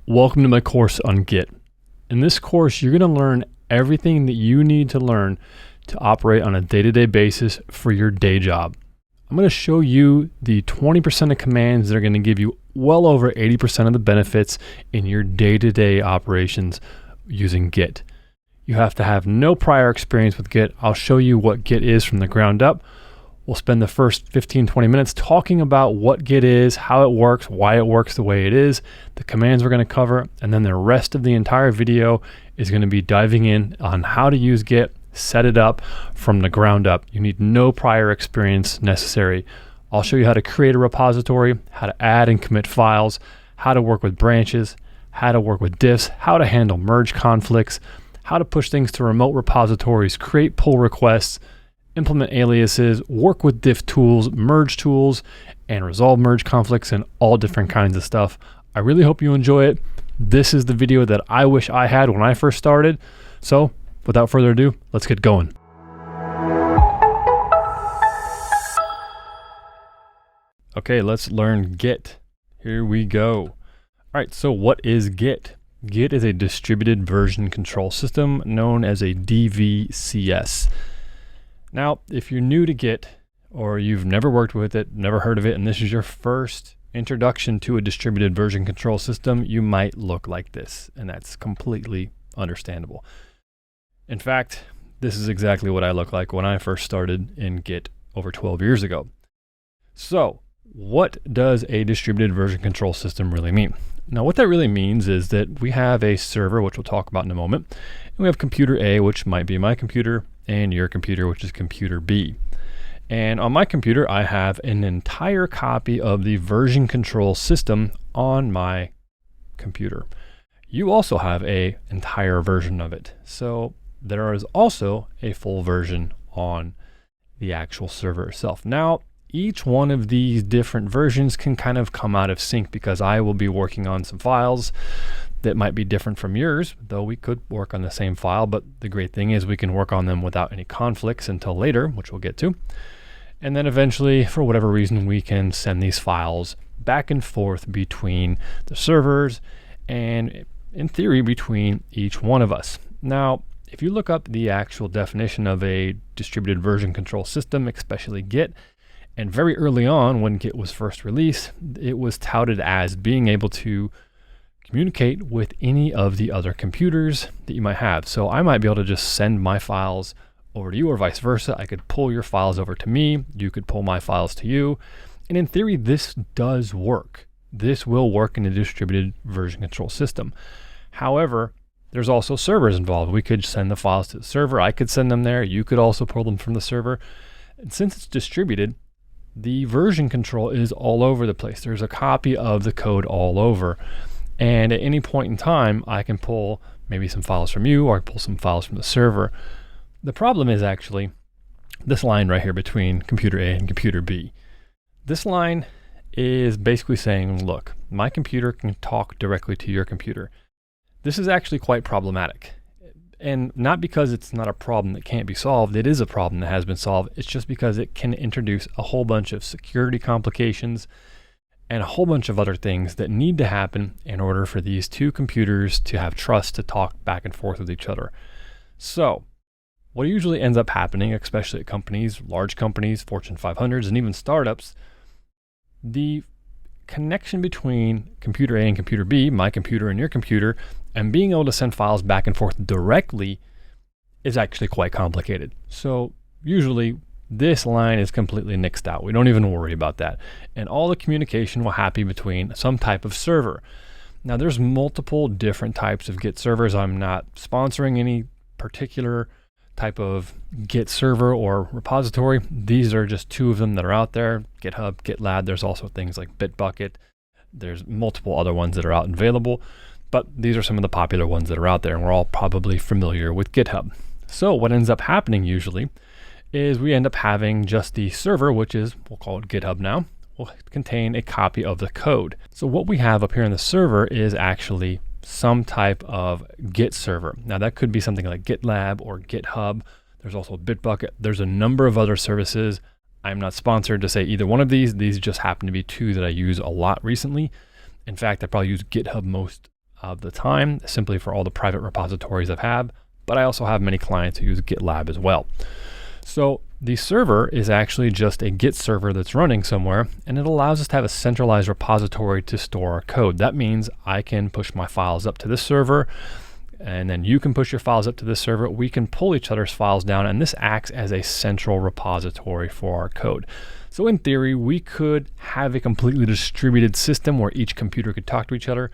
Welcome to my course on Git. In this course, you're going to learn everything that you need to learn to operate on a day-to-day basis for your day job. I'm going to show you the 20% of commands that are going to give you well over 80% of the benefits in your day-to-day operations using Git. You have to have no prior experience with Git. I'll show you what Git is from the ground up. We'll spend the first 15-20 minutes talking about what Git is, how it works, why it works the way it is, the commands we're going to cover, and then the rest of the entire video is going to be diving in on how to use Git, set it up from the ground up. You need no prior experience necessary. I'll show you how to create a repository, how to add and commit files, how to work with branches, how to work with diffs, how to handle merge conflicts, how to push things to remote repositories, create pull requests, implement aliases, work with diff tools, merge tools, and resolve merge conflicts and all different kinds of stuff. I really hope you enjoy it. This is the video that I wish I had when I first started. So without further ado, let's get going. Okay, let's learn Git. Here we go. All right, so what is Git? Git is a distributed version control system known as a DVCS. Now, if you're new to Git or you've never worked with it, never heard of it, and this is your first introduction to a distributed version control system, you might look like this, and that's completely understandable. In fact, this is exactly what I look like when I first started in Git over 12 years ago. So, what does a distributed version control system really mean? Now, what that really means is that we have a server, which we'll talk about in a moment, and we have computer A, which might be my computer, and your computer, which is computer B. And on my computer, I have an entire copy of the version control system on my computer. You also have an entire version of it. So there is also a full version on the actual server itself. Now, each one of these different versions can kind of come out of sync because I will be working on some files that might be different from yours, though we could work on the same file, but the great thing is we can work on them without any conflicts until later, which we'll get to. And then eventually, for whatever reason, we can send these files back and forth between the servers and, in theory, between each one of us. Now, if you look up the actual definition of a distributed version control system, especially Git, and very early on when Git was first released, it was touted as being able to communicate with any of the other computers that you might have. So I might be able to just send my files over to you or vice versa. I could pull your files over to me. You could pull my files to you. And in theory, this does work. This will work in a distributed version control system. However, there's also servers involved. We could send the files to the server. I could send them there. You could also pull them from the server. And since it's distributed, the version control is all over the place. There's a copy of the code all over. And at any point in time, I can pull maybe some files from you or I can pull some files from the server. The problem is actually this line right here between computer A and computer B. This line is basically saying, look, my computer can talk directly to your computer. This is actually quite problematic. And not because it's not a problem that can't be solved. It is a problem that has been solved. It's just because it can introduce a whole bunch of security complications and a whole bunch of other things that need to happen in order for these two computers to have trust to talk back and forth with each other. So what usually ends up happening, especially at companies, large companies, Fortune 500s, and even startups, the connection between computer A and computer B, my computer and your computer, and being able to send files back and forth directly is actually quite complicated. So usually this line is completely nixed out. We don't even worry about that. And all the communication will happen between some type of server. Now there's multiple different types of Git servers. I'm not sponsoring any particular type of Git server or repository. These are just two of them that are out there. GitHub, GitLab, there's also things like Bitbucket. There's multiple other ones that are out and available, but these are some of the popular ones that are out there, and we're all probably familiar with GitHub. So what ends up happening usually is we end up having just the server, which is, we'll call it GitHub now, will contain a copy of the code. So what we have up here in the server is actually some type of Git server. Now that could be something like GitLab or GitHub. There's also Bitbucket. There's a number of other services. I'm not sponsored to say either one of these. These just happen to be two that I use a lot recently. In fact, I probably use GitHub most of the time, simply for all the private repositories I have, but I also have many clients who use GitLab as well. So the server is actually just a Git server that's running somewhere, and it allows us to have a centralized repository to store our code. That means I can push my files up to this server, and then you can push your files up to this server. We can pull each other's files down, and this acts as a central repository for our code. So in theory, we could have a completely distributed system where each computer could talk to each other,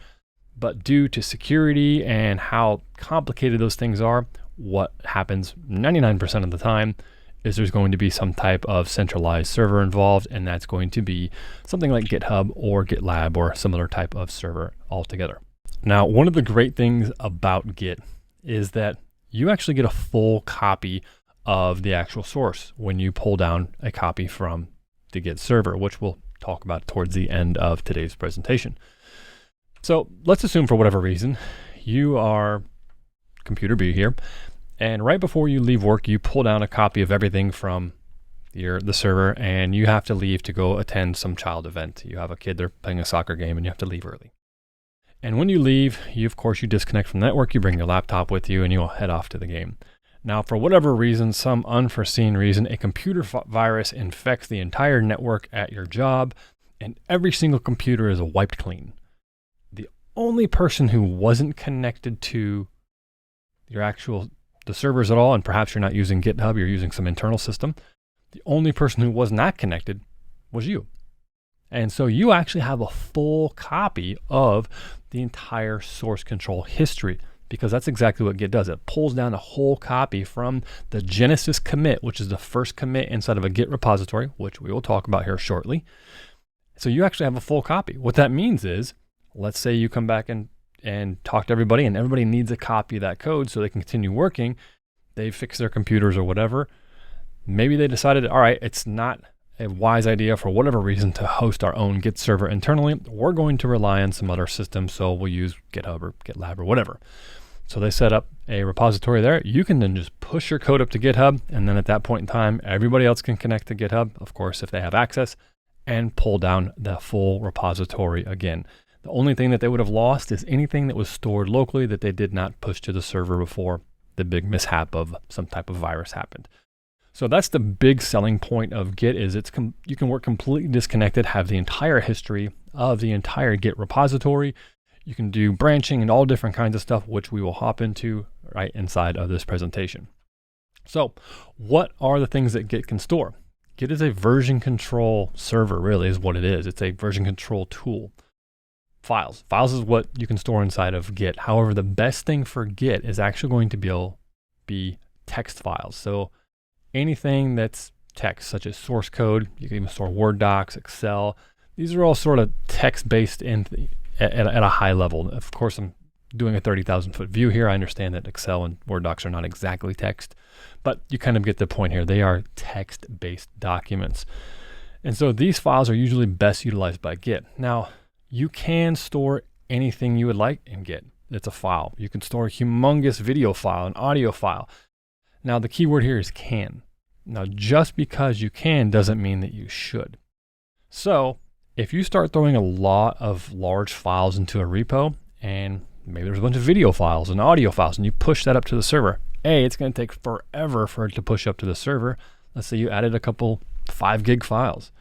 but due to security and how complicated those things are, what happens 99% of the time is there's going to be some type of centralized server involved, and that's going to be something like GitHub or GitLab or similar type of server altogether. Now, one of the great things about Git is that you actually get a full copy of the actual source when you pull down a copy from the Git server, which we'll talk about towards the end of today's presentation. So let's assume for whatever reason, you are computer B here, and right before you leave work, you pull down a copy of everything from the server, and you have to leave to go attend some child event. You have a kid, they're playing a soccer game, and you have to leave early. And when you leave, you disconnect from the network, you bring your laptop with you, and you'll head off to the game. Now, for whatever reason, some unforeseen reason, a computer virus infects the entire network at your job, and every single computer is wiped clean. The only person who wasn't connected to the servers at all, and perhaps you're not using GitHub, you're using some internal system, the only person who was not connected was you. And so you actually have a full copy of the entire source control history, because that's exactly what Git does. It pulls down a whole copy from the Genesis commit, which is the first commit inside of a Git repository, which we will talk about here shortly. So you actually have a full copy. What that means is, let's say you come back and talk to everybody, and everybody needs a copy of that code so they can continue working. They fix their computers or whatever. Maybe they decided, all right, it's not a wise idea for whatever reason to host our own Git server internally. We're going to rely on some other system, so we'll use GitHub or GitLab or whatever. So they set up a repository there. You can then just push your code up to GitHub, and then at that point in time, everybody else can connect to GitHub, of course, if they have access, and pull down the full repository again. The only thing that they would have lost is anything that was stored locally that they did not push to the server before the big mishap of some type of virus happened. So that's the big selling point of Git, is you can work completely disconnected, have the entire history of the entire Git repository. You can do branching and all different kinds of stuff, which we will hop into right inside of this presentation. So what are the things that Git can store? Git is a version control server, really is what it is. It's a version control tool. Files is what you can store inside of Git. However, the best thing for Git is actually going to be text files. So anything that's text, such as source code, you can even store Word docs, Excel. These are all sort of text-based at a high level. Of course, I'm doing a 30,000-foot view here. I understand that Excel and Word docs are not exactly text, but you kind of get the point here. They are text-based documents. And so these files are usually best utilized by Git. Now, you can store anything you would like in Git. It's a file. You can store a humongous video file, an audio file. Now, the key word here is can. Now, just because you can doesn't mean that you should. So if you start throwing a lot of large files into a repo, and maybe there's a bunch of video files and audio files, and you push that up to the server, it's going to take forever for it to push up to the server. Let's say you added a couple 5 gig files.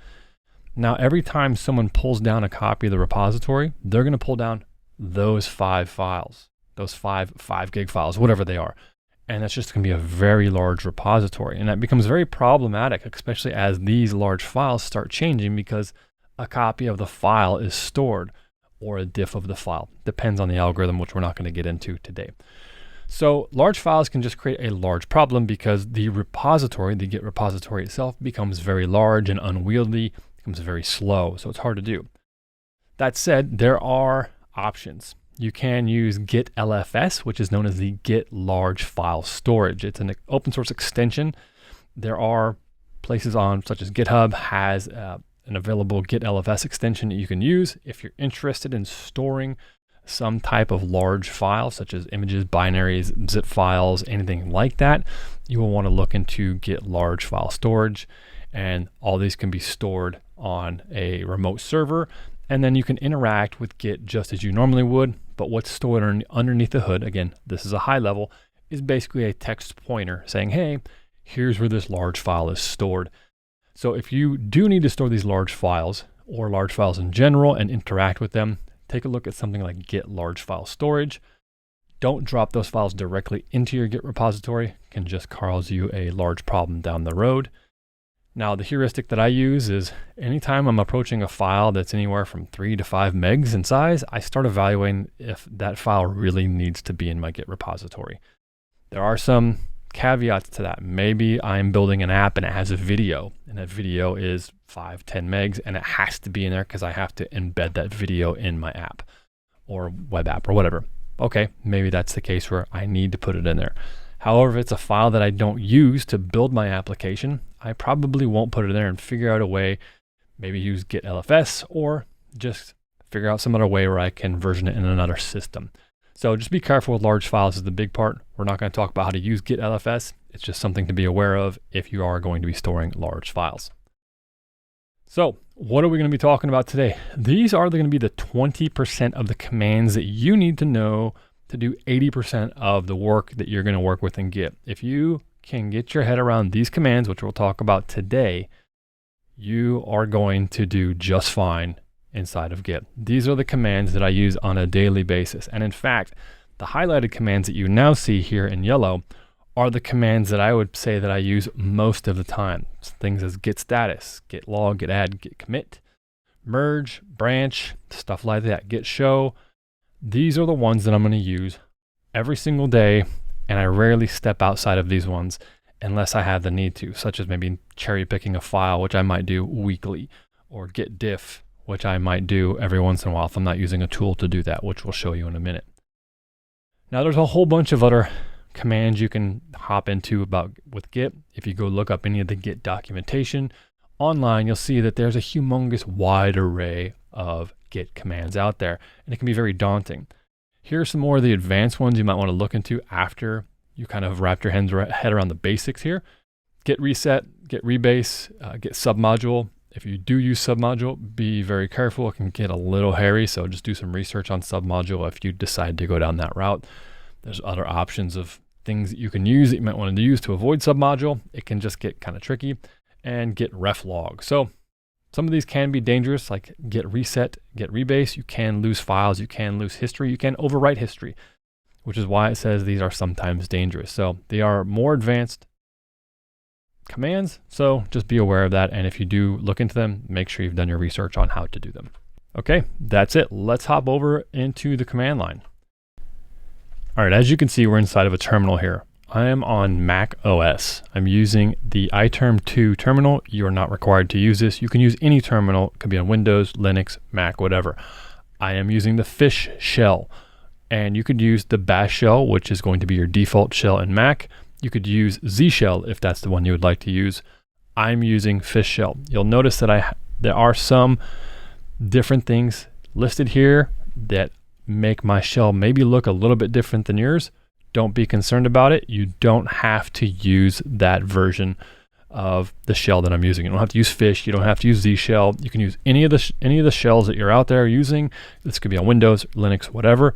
Now, every time someone pulls down a copy of the repository, they're going to pull down those 5 files, those 5 gig files, whatever they are. And that's just going to be a very large repository. And that becomes very problematic, especially as these large files start changing, because a copy of the file is stored, or a diff of the file. Depends on the algorithm, which we're not going to get into today. So large files can just create a large problem, because the repository, the Git repository itself, becomes very large and unwieldy, becomes very slow, so it's hard to do. That said, there are options. You can use Git LFS, which is known as the Git Large File Storage. It's an open source extension. There are places such as GitHub has an available Git LFS extension that you can use if you're interested in storing some type of large file, such as images, binaries, zip files, anything like that. You will want to look into Git Large File Storage, and all these can be stored on a remote server. And then you can interact with Git just as you normally would, but what's stored underneath the hood, again, this is a high level, is basically a text pointer saying, hey, here's where this large file is stored. So if you do need to store these large files or large files in general and interact with them, take a look at something like Git large file storage. Don't drop those files directly into your Git repository. It can just cause you a large problem down the road. Now, the heuristic that I use is anytime I'm approaching a file that's anywhere from 3 to 5 megs in size, I start evaluating if that file really needs to be in my Git repository. There are some caveats to that. Maybe I'm building an app and it has a video, and that video is 5, 10 megs, and it has to be in there because I have to embed that video in my app or web app or whatever. Okay, maybe that's the case where I need to put it in there. However, if it's a file that I don't use to build my application, I probably won't put it in there and figure out a way, maybe use Git LFS or just figure out some other way where I can version it in another system. So just be careful with large files is the big part. We're not going to talk about how to use Git LFS. It's just something to be aware of if you are going to be storing large files. So what are we going to be talking about today? These are going to be the 20% of the commands that you need to know to do 80% of the work that you're going to work with in Git. If you can get your head around these commands, which we'll talk about today, you are going to do just fine inside of Git. These are the commands that I use on a daily basis. And in fact, the highlighted commands that you now see here in yellow are the commands that I would say that I use most of the time. Things as git status, git log, git add, git commit, merge, branch, stuff like that, git show. These are the ones that I'm going to use every single day, and I rarely step outside of these ones unless I have the need to, such as maybe cherry picking a file, which I might do weekly, or git diff, which I might do every once in a while if I'm not using a tool to do that, which we'll show you in a minute. Now there's a whole bunch of other commands you can hop into with Git. If you go look up any of the Git documentation online, you'll see that there's a humongous wide array of Git commands out there, and it can be very daunting. Here are some more of the advanced ones you might want to look into after you kind of wrap your head around the basics here. Git reset, git rebase, git submodule. If you do use submodule, be very careful. It can get a little hairy, so just do some research on submodule if you decide to go down that route. There's other options of things that you can use that you might want to use to avoid submodule. It can just get kind of tricky. And git reflog. So some of these can be dangerous, like git reset, git rebase. You can lose files, you can lose history, you can overwrite history, which is why it says these are sometimes dangerous. So they are more advanced commands, so just be aware of that. And if you do look into them, make sure you've done your research on how to do them. Okay, that's it. Let's hop over into the command line. All right, as you can see, we're inside of a terminal here. I am on Mac OS. I'm using the iTerm2 terminal. You are not required to use this. You can use any terminal. It could be on Windows, Linux, Mac, whatever. I am using the Fish shell, and you could use the Bash shell, which is going to be your default shell in Mac. You could use Z shell if that's the one you would like to use. I'm using Fish shell. You'll notice that there are some different things listed here that make my shell maybe look a little bit different than yours. Don't be concerned about it. You don't have to use that version of the shell that I'm using. You don't have to use Fish. You don't have to use Z shell. You can use any of the shells that you're out there using. This could be on Windows, Linux, whatever.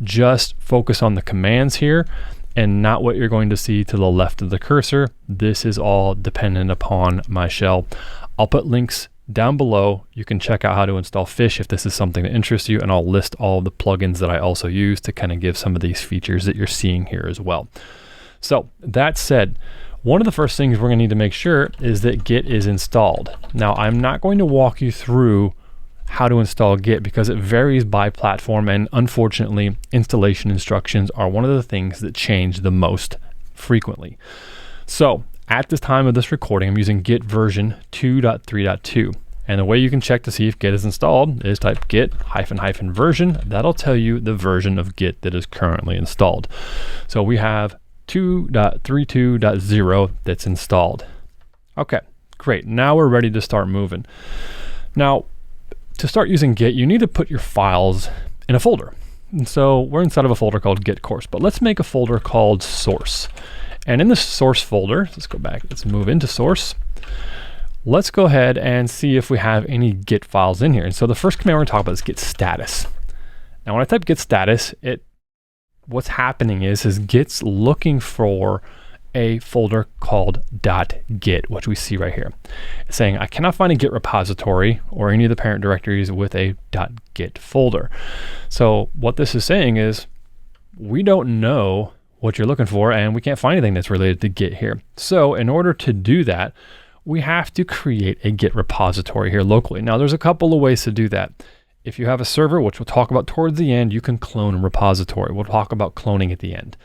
Just focus on the commands here and not what you're going to see to the left of the cursor. This is all dependent upon my shell. I'll put links down below. You can check out how to install Fish if this is something that interests you, and I'll list all of the plugins that I also use to kind of give some of these features that you're seeing here as well. So that said, one of the first things we're going to need to make sure is that Git is installed. Now, I'm not going to walk you through how to install Git because it varies by platform, and unfortunately, installation instructions are one of the things that change the most frequently. So at this time of this recording, I'm using Git version 2.3.2. And the way you can check to see if Git is installed is type git -- version. That'll tell you the version of Git that is currently installed. So we have 2.32.0 that's installed. Okay, great. Now we're ready to start moving. Now, to start using Git, you need to put your files in a folder. And so we're inside of a folder called Git course, but let's make a folder called source. And in the source folder, let's go back, let's move into source. Let's go ahead and see if we have any Git files in here. And so the first command we're going to talk about is git status. Now when I type git status, what's happening is Git's looking for a folder called .git, which we see right here. It's saying I cannot find a Git repository or any of the parent directories with a .git folder. So what this is saying is we don't know what you're looking for, and we can't find anything that's related to Git here. So in order to do that, we have to create a Git repository here locally. Now there's a couple of ways to do that. If you have a server, which we'll talk about towards the end, you can clone a repository. We'll talk about cloning at the end.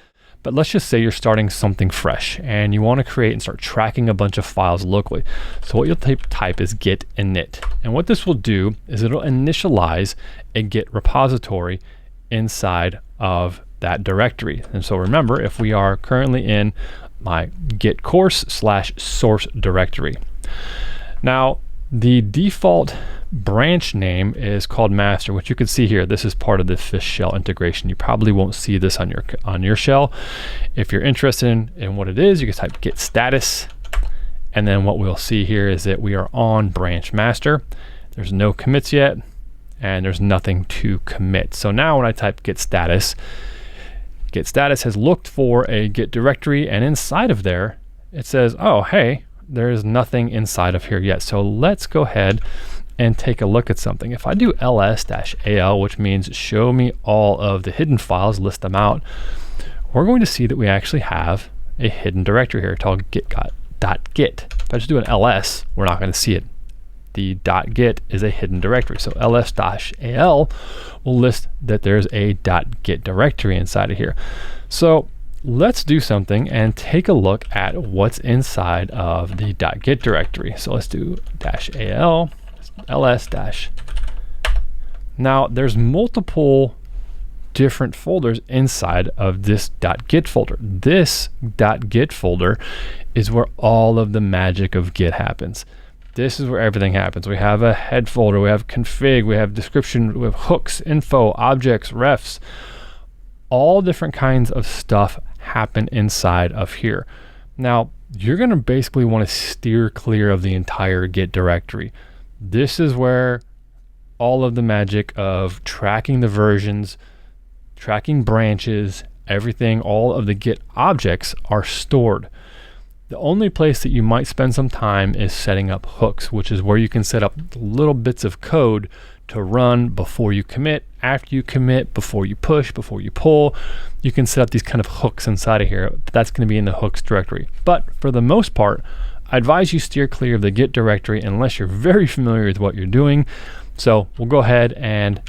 But let's just say you're starting something fresh and you want to create and start tracking a bunch of files locally. So what you'll type is git init. And what this will do is it'll initialize a Git repository inside of that directory. And so remember, if we are currently in my git course/source directory. Now, the default branch name is called master, which you can see here. This is part of the fish shell integration. You probably won't see this on your shell. If you're interested in what it is, you can type git status, and then what we'll see here is that we are on branch master. There's no commits yet, and there's nothing to commit. So now when I type git status has looked for a Git directory, and inside of there it says, oh hey, there's nothing inside of here yet. So let's go ahead and take a look at something. If I do ls-al, which means show me all of the hidden files, list them out, we're going to see that we actually have a hidden directory here called git.git. If I just do an ls, we're not going to see it. The .git is a hidden directory. So ls-al will list that there's a .git directory inside of here. So let's do something and take a look at what's inside of the .git directory. So let's do -al ls-. Now there's multiple different folders inside of this .git folder. This .git folder is where all of the magic of Git happens. This is where everything happens. We have a head folder, we have config, we have description, we have hooks, info, objects, refs. All different kinds of stuff happen inside of here. Now, you're going to basically want to steer clear of the entire Git directory. This is where all of the magic of tracking the versions, tracking branches, everything, all of the Git objects are stored. The only place that you might spend some time is setting up hooks, which is where you can set up little bits of code to run before you commit, after you commit, before you push, before you pull. You can set up these kind of hooks inside of here. That's going to be in the hooks directory. But for the most part, I advise you steer clear of the Git directory unless you're very familiar with what you're doing. So we'll go ahead and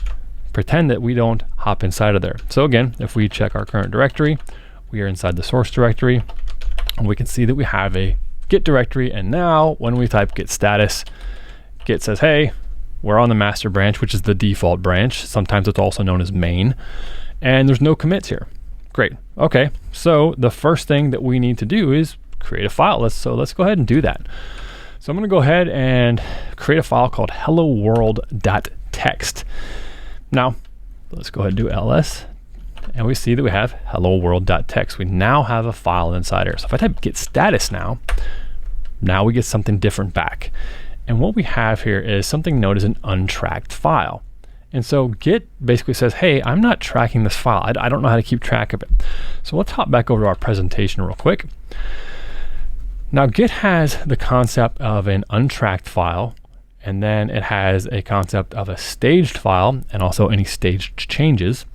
pretend that we don't hop inside of there. So again, if we check our current directory, we are inside the source directory. And we can see that we have a Git directory, and now when we type git status, Git says, hey, we're on the master branch, which is the default branch. Sometimes it's also known as main, and there's no commits here. Great. Okay, so the first thing that we need to do is create a file. Let's go ahead and do that. So I'm going to go ahead and create a file called helloworld.txt. Now, let's go ahead and do ls. And we see that we have helloworld.txt. We now have a file inside here. So if I type git status now we get something different back. And what we have here is something known as an untracked file. And so Git basically says, hey, I'm not tracking this file. I don't know how to keep track of it. So let's hop back over to our presentation real quick. Now Git has the concept of an untracked file, and then it has a concept of a staged file and also any staged changes.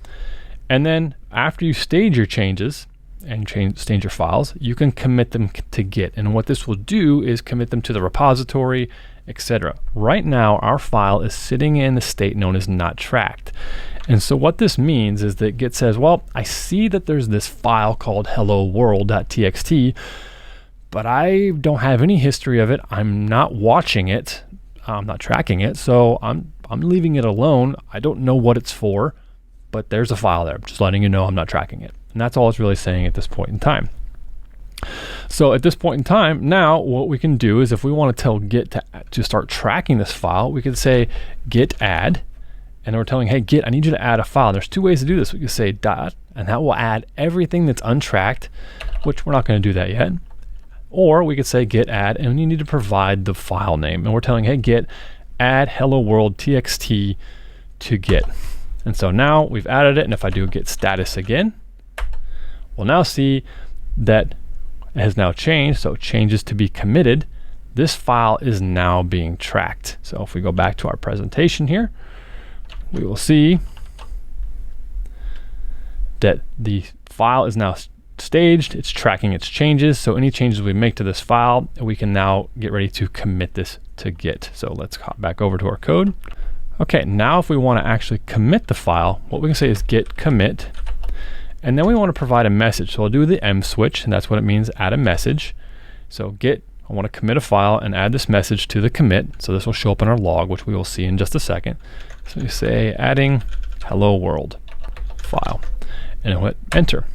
And then after you stage your changes and stage your files, you can commit them to Git. And what this will do is commit them to the repository, etc. Right now, our file is sitting in the state known as not tracked. And so what this means is that Git says, well, I see that there's this file called helloworld.txt, but I don't have any history of it. I'm not watching it. I'm not tracking it. So I'm leaving it alone. I don't know what it's for. But there's a file there, just letting you know I'm not tracking it. And that's all it's really saying at this point in time. So at this point in time, now what we can do is if we want to tell Git to start tracking this file, we could say git add, and we're telling, hey, Git, I need you to add a file. There's two ways to do this. We could say dot, and that will add everything that's untracked, which we're not going to do that yet. Or we could say git add, and you need to provide the file name. And we're telling, hey, Git, add hello world txt to Git. And so now we've added it, and if I do git status again, we'll now see that it has now changed. So it changes to be committed. This file is now being tracked. So if we go back to our presentation here, we will see that the file is now staged. It's tracking its changes. So any changes we make to this file, we can now get ready to commit this to Git. So let's hop back over to our code. Okay, now if we want to actually commit the file, what we can say is git commit, and then we want to provide a message. So I'll do the M switch, and that's what it means, add a message. So git, I want to commit a file and add this message to the commit. So this will show up in our log, which we will see in just a second. So we say adding hello world file, and we'll hit enter.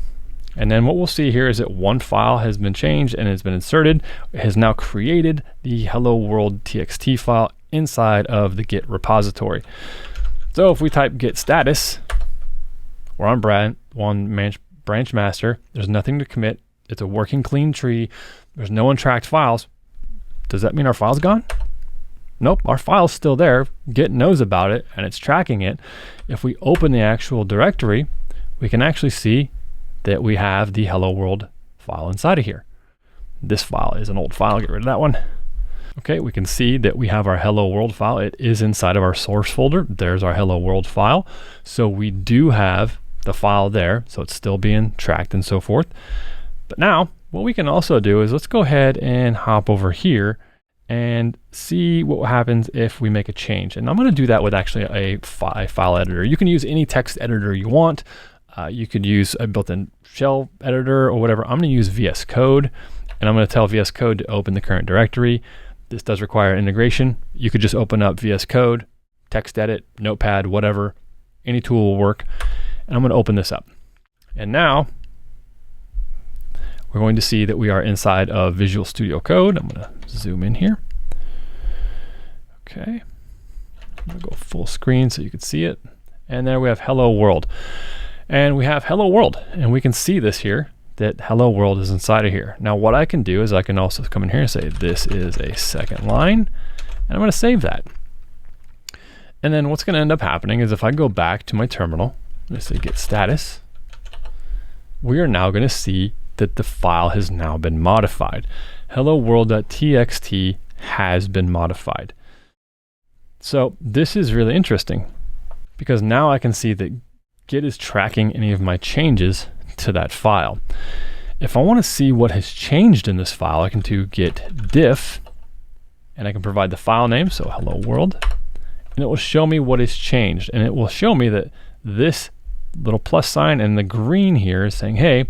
And then what we'll see here is that one file has been changed and has been inserted. It has now created the hello world txt file inside of the Git repository. So if we type git status, we're on branch master. There's nothing to commit. It's a working clean tree. There's no untracked files. Does that mean our file's gone? Nope, our file's still there. Git knows about it and it's tracking it. If we open the actual directory, we can actually see that we have the hello world file inside of here. This file is an old file. Get rid of that one. Okay, we can see that we have our hello world file. It is inside of our source folder. There's our hello world file. So we do have the file there. So it's still being tracked and so forth. But now what we can also do is let's go ahead and hop over here and see what happens if we make a change. And I'm going to do that with actually a file editor. You can use any text editor you want. You could use a built-in shell editor or whatever. I'm going to use VS Code, and I'm going to tell VS Code to open the current directory. This does require integration. You could just open up VS Code, text edit, Notepad, whatever. Any tool will work. And I'm going to open this up. And now we're going to see that we are inside of Visual Studio Code. I'm going to zoom in here. Okay. I'm going to go full screen so you can see it. And there we have Hello World. And we have Hello World. And we can see this here, that Hello World is inside of here. Now what I can do is I can also come in here and say this is a second line, and I'm going to save that. And then what's going to end up happening is if I go back to my terminal, let's say git status, we are now going to see that the file has now been modified. Hello world.txt has been modified. So this is really interesting because now I can see that Git is tracking any of my changes to that file. If I want to see what has changed in this file, I can do git diff, and I can provide the file name, so hello world, and it will show me what has changed. And it will show me that this little plus sign and the green here is saying, hey,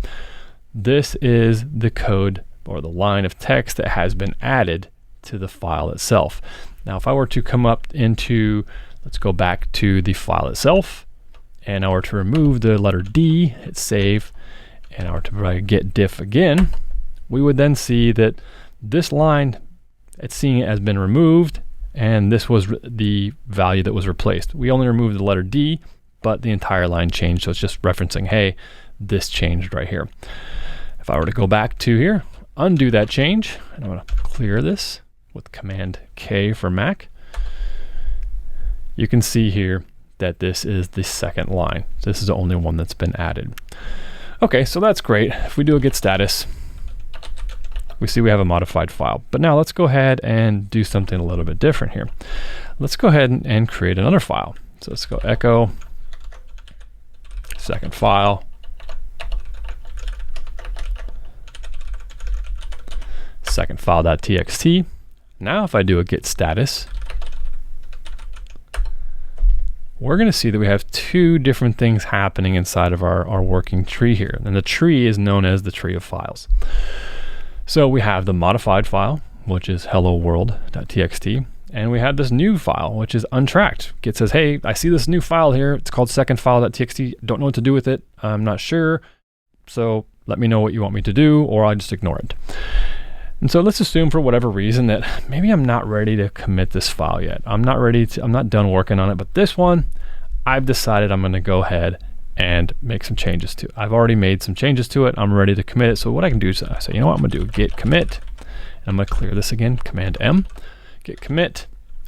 this is the code or the line of text that has been added to the file itself. Now, if I were to come up into, let's go back to the file itself, and I were to remove the letter D, hit save, and I were to provide git diff again, we would then see that this line, it's seeing it has been removed, and this was the value that was replaced. We only removed the letter D, but the entire line changed, so it's just referencing, hey, this changed right here. If I were to go back to here, undo that change, and I'm going to clear this with Command K for Mac, you can see here that this is the second line. This is the only one that's been added. Okay, so that's great. If we do a git status, we see we have a modified file. But now let's go ahead and do something a little bit different here. Let's go ahead and create another file. So let's go echo, second file, second file.txt. Now if I do a git status, we're going to see that we have two different things happening inside of our working tree here. And the tree is known as the tree of files. So we have the modified file, which is hello world.txt. And we have this new file, which is untracked. Git says, hey, I see this new file here. It's called second file.txt. Don't know what to do with it. I'm not sure. So let me know what you want me to do, or I'll just ignore it. And so let's assume for whatever reason that maybe I'm not ready to commit this file yet. I'm not done working on it, but this one, I've decided I'm going to go ahead and make some changes to it. I've already made some changes to it. I'm ready to commit it. So what I can do is I say, you know what, I'm going to do git commit. And I'm going to clear this again, Command M, git commit,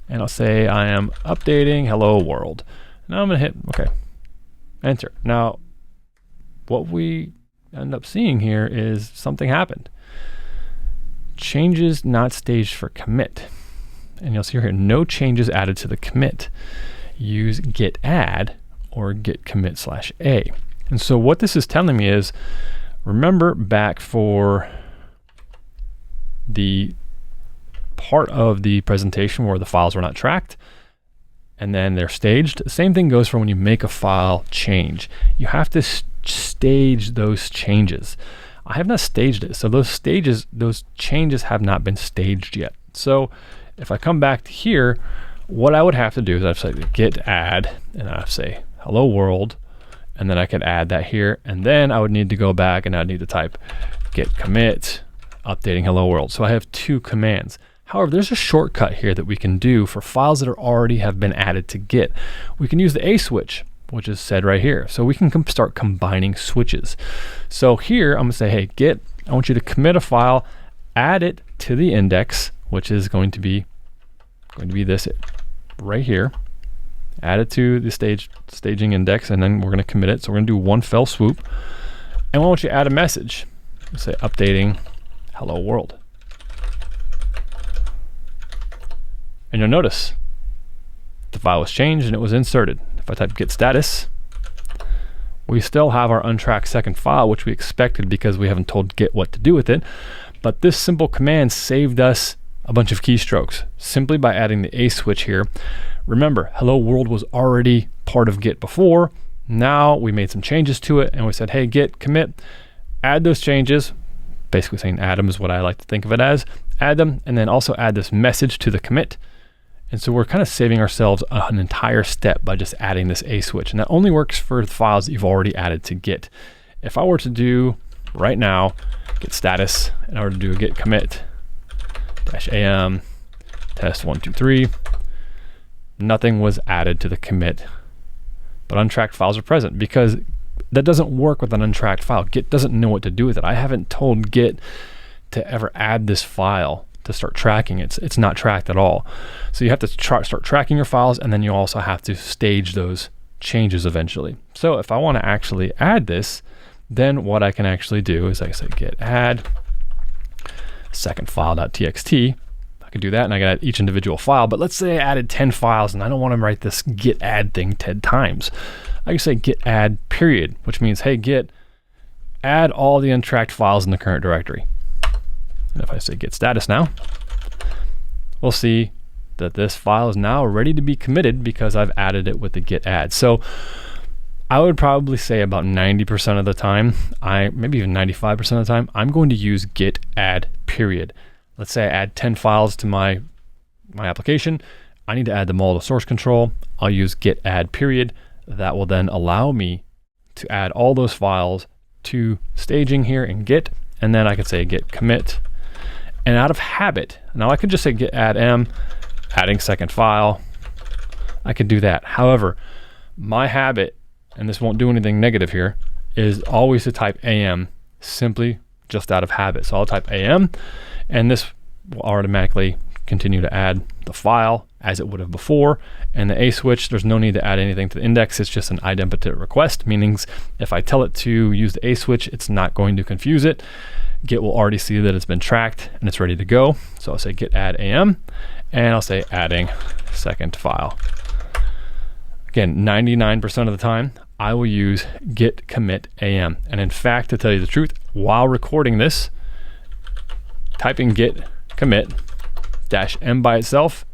and I'll say I am updating hello world. Now I'm going to hit OK. enter. Now, what we end up seeing here is something happened. Changes not staged for commit. And you'll see here, no changes added to the commit. Use git add or git commit /a. And so what this is telling me is, remember back for the part of the presentation where the files were not tracked and then they're staged. Same thing goes for when you make a file change. You have to stage those changes. I have not staged it. So those changes have not been staged yet. So if I come back to here, what I would have to do is I'd say git add, and I'd say hello world, and then I could add that here. And then I would need to go back and I'd need to type git commit, updating hello world. So I have two commands. However, there's a shortcut here that we can do for files that already have been added to Git. We can use the A switch, which is said right here. So we can start combining switches. So here I'm gonna say, hey, Git, I want you to commit a file, add it to the index, which is going to be this right here. Add it to the staging index, and then we're gonna commit it. So we're gonna do one fell swoop. And I want you to add a message. Let's say updating hello world. And you'll notice the file was changed and it was inserted. If I type git status, we still have our untracked second file, which we expected because we haven't told Git what to do with it. But this simple command saved us a bunch of keystrokes simply by adding the A switch here. Remember, hello world was already part of Git before. Now we made some changes to it and we said, hey, Git commit, add those changes. Basically saying add them is what I like to think of it as. Add them, and then also add this message to the commit. And so we're kind of saving ourselves an entire step by just adding this A switch. And that only works for the files that you've already added to Git. If I were to do right now, git status, and I were to do a git commit -am test 1 2 3, nothing was added to the commit, but untracked files are present because that doesn't work with an untracked file. Git doesn't know what to do with it. I haven't told Git to ever add this file to start tracking it. It's not tracked at all. So you have to start tracking your files, and then you also have to stage those changes eventually. So if I want to actually add this, then what I can actually do is I say git add second file.txt. I could do that, and I can add each individual file. But let's say I added 10 files and I don't want to write this git add thing 10 times. I can say git add period, which means, hey, Git, add all the untracked files in the current directory. And if I say git status now, we'll see that this file is now ready to be committed because I've added it with the git add. So I would probably say about 90% of the time, maybe even 95% of the time, I'm going to use git add period. Let's say I add 10 files to my application. I need to add them all to source control. I'll use git add period. That will then allow me to add all those files to staging here in Git. And then I could say git commit. And out of habit, now I could just say git add m, adding second file. I could do that. However, my habit, and this won't do anything negative here, is always to type am simply just out of habit. So I'll type am, and this will automatically continue to add the file as it would have before. And the A switch, there's no need to add anything to the index. It's just an idempotent request, meaning if I tell it to use the A switch, it's not going to confuse it. Git will already see that it's been tracked and it's ready to go. So I'll say git add am, and I'll say adding second file. Again, 99% of the time, I will use git commit am. And in fact, to tell you the truth, while recording this, typing git commit -m by itself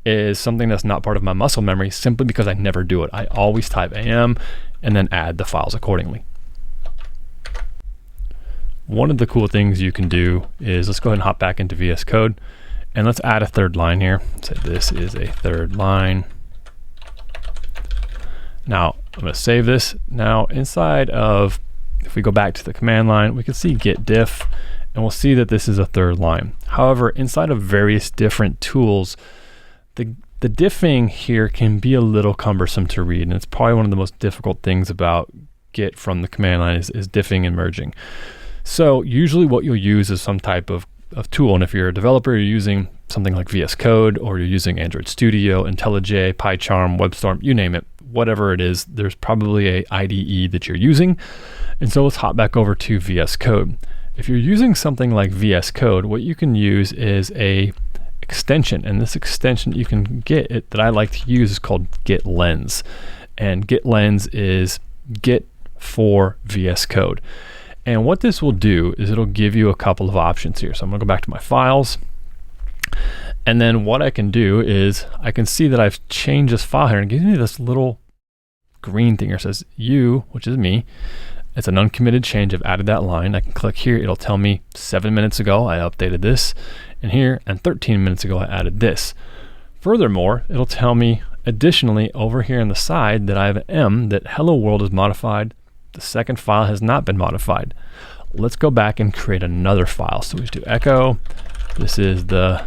is something that's not part of my muscle memory simply because I never do it. I always type am and then add the files accordingly. One of the cool things you can do is, let's go ahead and hop back into VS Code and let's add a third line here. Say this is a third line. Now I'm going to save this. Now inside of, if we go back to the command line, we can see git diff, and we'll see that this is a third line. However, inside of various different tools, the diffing here can be a little cumbersome to read, and it's probably one of the most difficult things about Git from the command line is diffing and merging. So usually what you'll use is some type of tool, and if you're a developer, you're using something like VS Code, or you're using Android Studio, IntelliJ, PyCharm, WebStorm, you name it, whatever it is, there's probably a IDE that you're using. And so let's hop back over to VS Code. If you're using something like VS Code, what you can use is a extension, and this extension you can get that I like to use is called GitLens. And GitLens is Git for VS Code. And what this will do is it'll give you a couple of options here. So I'm gonna go back to my files. And then what I can do is I can see that I've changed this file here, and it gives me this little green thing here. It says you, which is me. It's an uncommitted change. I've added that line. I can click here. It'll tell me 7 minutes ago I updated this, and here, and 13 minutes ago I added this. Furthermore, it'll tell me additionally over here on the side that I have an M, that hello world is modified. The second file has not been modified. Let's go back and create another file. So we just do echo. This is the,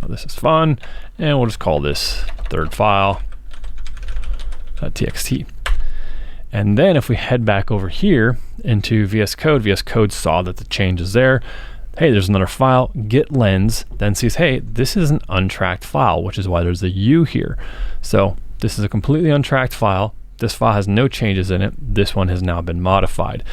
this is fun, and we'll just call this third file .txt. And then if we head back over here into VS Code saw that the change is there. Hey, there's another file. GitLens then sees, hey, this is an untracked file, which is why there's a U here. So this is a completely untracked file. This file has no changes in it. This one has now been modified.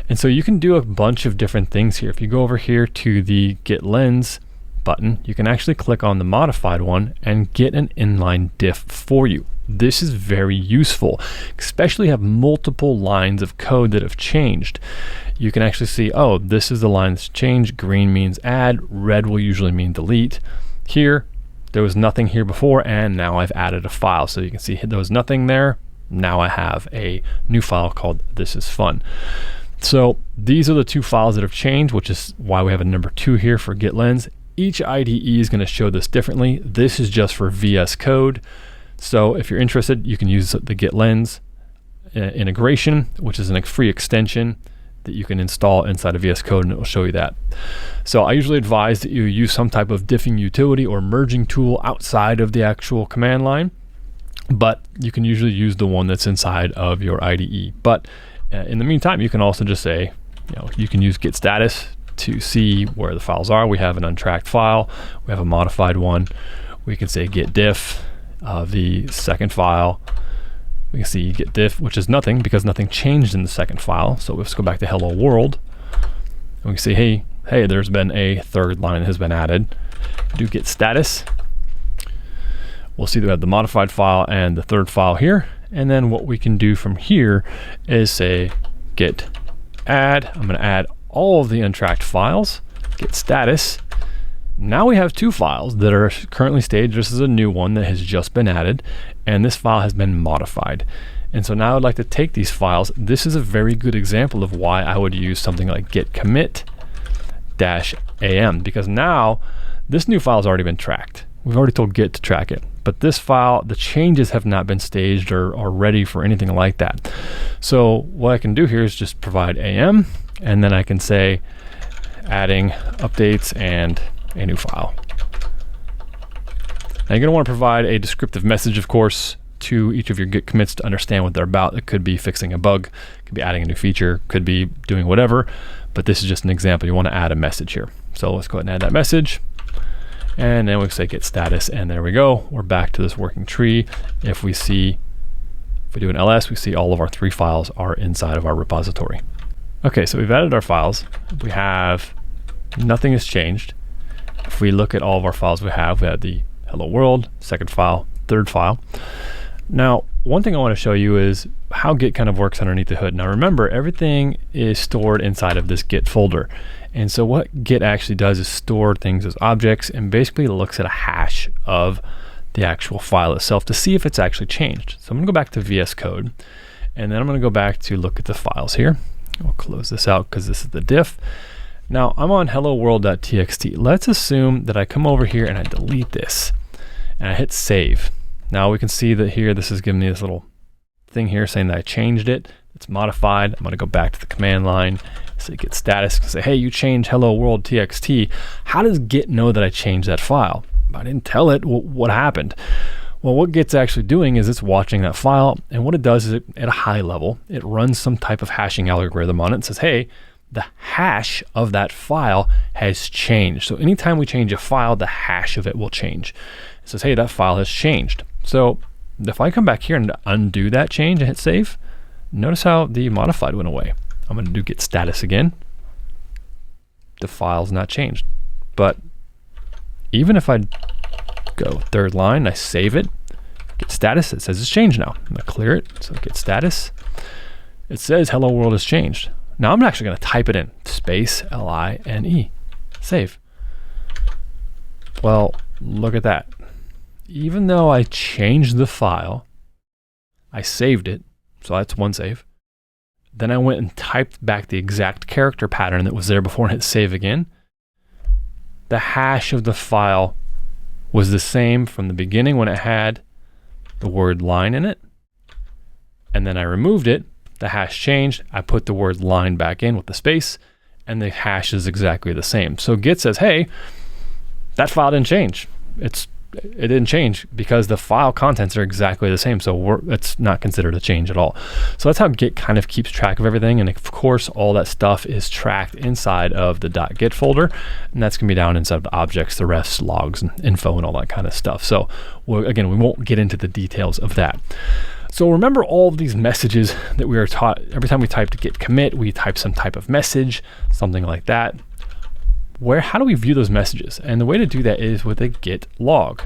And so you can do a bunch of different things here. If you go over here to the GitLens button, you can actually click on the modified one and get an inline diff for you. This is very useful, especially have multiple lines of code that have changed. You can actually see, oh, this is the line that's changed. Green means add, red will usually mean delete. Here, there was nothing here before, and now I've added a file. So you can see there was nothing there. Now I have a new file called This Is Fun. So these are the two files that have changed, which is why we have a number 2 here for GitLens. Each IDE is going to show this differently. This is just for VS Code. So if you're interested, you can use the GitLens integration, which is a free extension that you can install inside of VS Code, and it will show you that. So I usually advise that you use some type of diffing utility or merging tool outside of the actual command line, but you can usually use the one that's inside of your IDE. But in the meantime, you can also just say, you can use git status to see where the files are. We have an untracked file. We have a modified one. We can say git diff of the second file. We can see git diff, which is nothing because nothing changed in the second file. So let's go back to hello world. And we can see, hey, there's been a third line that has been added. Do git status. We'll see that we have the modified file and the third file here. And then what we can do from here is say git add. I'm going to add all of the untracked files, git status. Now we have 2 files that are currently staged. This is a new one that has just been added, and this file has been modified. And so now I'd like to take these files. This is a very good example of why I would use something like git commit -am, because now this new file has already been tracked. We've already told Git to track it, but this file, the changes have not been staged or ready for anything like that. So what I can do here is just provide am, and then I can say adding updates and a new file. Now you're going to want to provide a descriptive message, of course, to each of your Git commits to understand what they're about. It could be fixing a bug, could be adding a new feature, could be doing whatever, but this is just an example. You want to add a message here. So let's go ahead and add that message. And then we say git status, and there we go. We're back to this working tree. If we do an ls, we see all of our 3 files are inside of our repository. Okay, so we've added our files. We have, nothing has changed. If we look at all of our files we have the hello world, second file, third file. Now, one thing I want to show you is how Git kind of works underneath the hood. Now remember, everything is stored inside of this Git folder. And so what Git actually does is store things as objects and basically looks at a hash of the actual file itself to see if it's actually changed. So I'm going to go back to VS Code, and then I'm going to go back to look at the files here. I'll close this out because this is the diff. Now I'm on hello world.txt. Let's assume that I come over here and I delete this and I hit save. Now we can see that here this is giving me this little thing here saying that I changed it. It's modified. I'm going to go back to the command line, say git status, say, hey, you changed hello world.txt. How does Git know that I changed that file? I didn't tell it. What happened? Well, what Git's actually doing is it's watching that file, and what it does is at a high level, it runs some type of hashing algorithm on it and says, hey, the hash of that file has changed. So anytime we change a file, the hash of it will change. It says, hey, that file has changed. So if I come back here and undo that change and hit save, notice how the modified went away. I'm going to do git status again. The file's not changed. But even if I go third line, I save it, git status, it says it's changed now. I'm going to clear it, so git status. It says hello world has changed. Now I'm actually going to type it in, space line, save. Well, look at that. Even though I changed the file, I saved it, so that's one save. Then I went and typed back the exact character pattern that was there before and hit save again. The hash of the file was the same from the beginning when it had the word line in it. And then I removed it. The hash changed. I put the word line back in with the space, and the hash is exactly the same. So Git says, hey, that file didn't change. It didn't change because the file contents are exactly the same. So it's not considered a change at all. So that's how Git kind of keeps track of everything. And of course, all that stuff is tracked inside of the .git folder. And that's going to be down inside of the objects, the refs, logs, and info, and all that kind of stuff. So again, we won't get into the details of that. So remember all of these messages that we are taught. Every time we type to git commit, we type some type of message, something like that. How do we view those messages? And the way to do that is with a git log.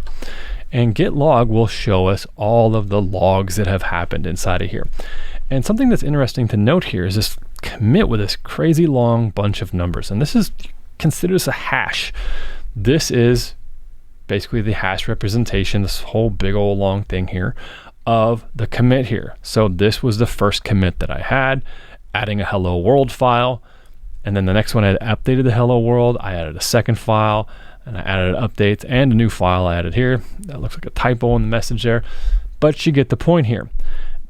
And git log will show us all of the logs that have happened inside of here. And something that's interesting to note here is this commit with this crazy long bunch of numbers. And this is considered as a hash. This is basically the hash representation, this whole big old long thing here, of the commit here. So this was the first commit that I had, adding a hello world file. And then the next one I had updated the hello world. I added a second file, and I added updates and a new file I added here. That looks like a typo in the message there, but you get the point here.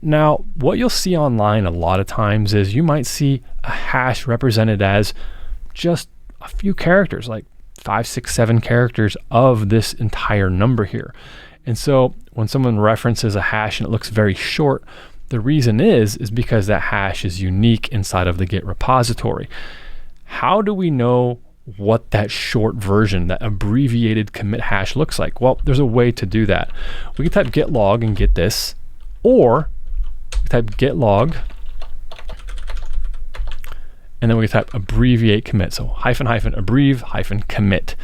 Now, what you'll see online a lot of times is you might see a hash represented as just a few characters, like 5, 6, 7 characters of this entire number here. And so when someone references a hash and it looks very short, the reason is because that hash is unique inside of the Git repository. How do we know what that short version, that abbreviated commit hash looks like? Well, there's a way to do that. We can type git log and get this, or we type git log, and then we can type abbreviate commit. So hyphen, abbrev, commit.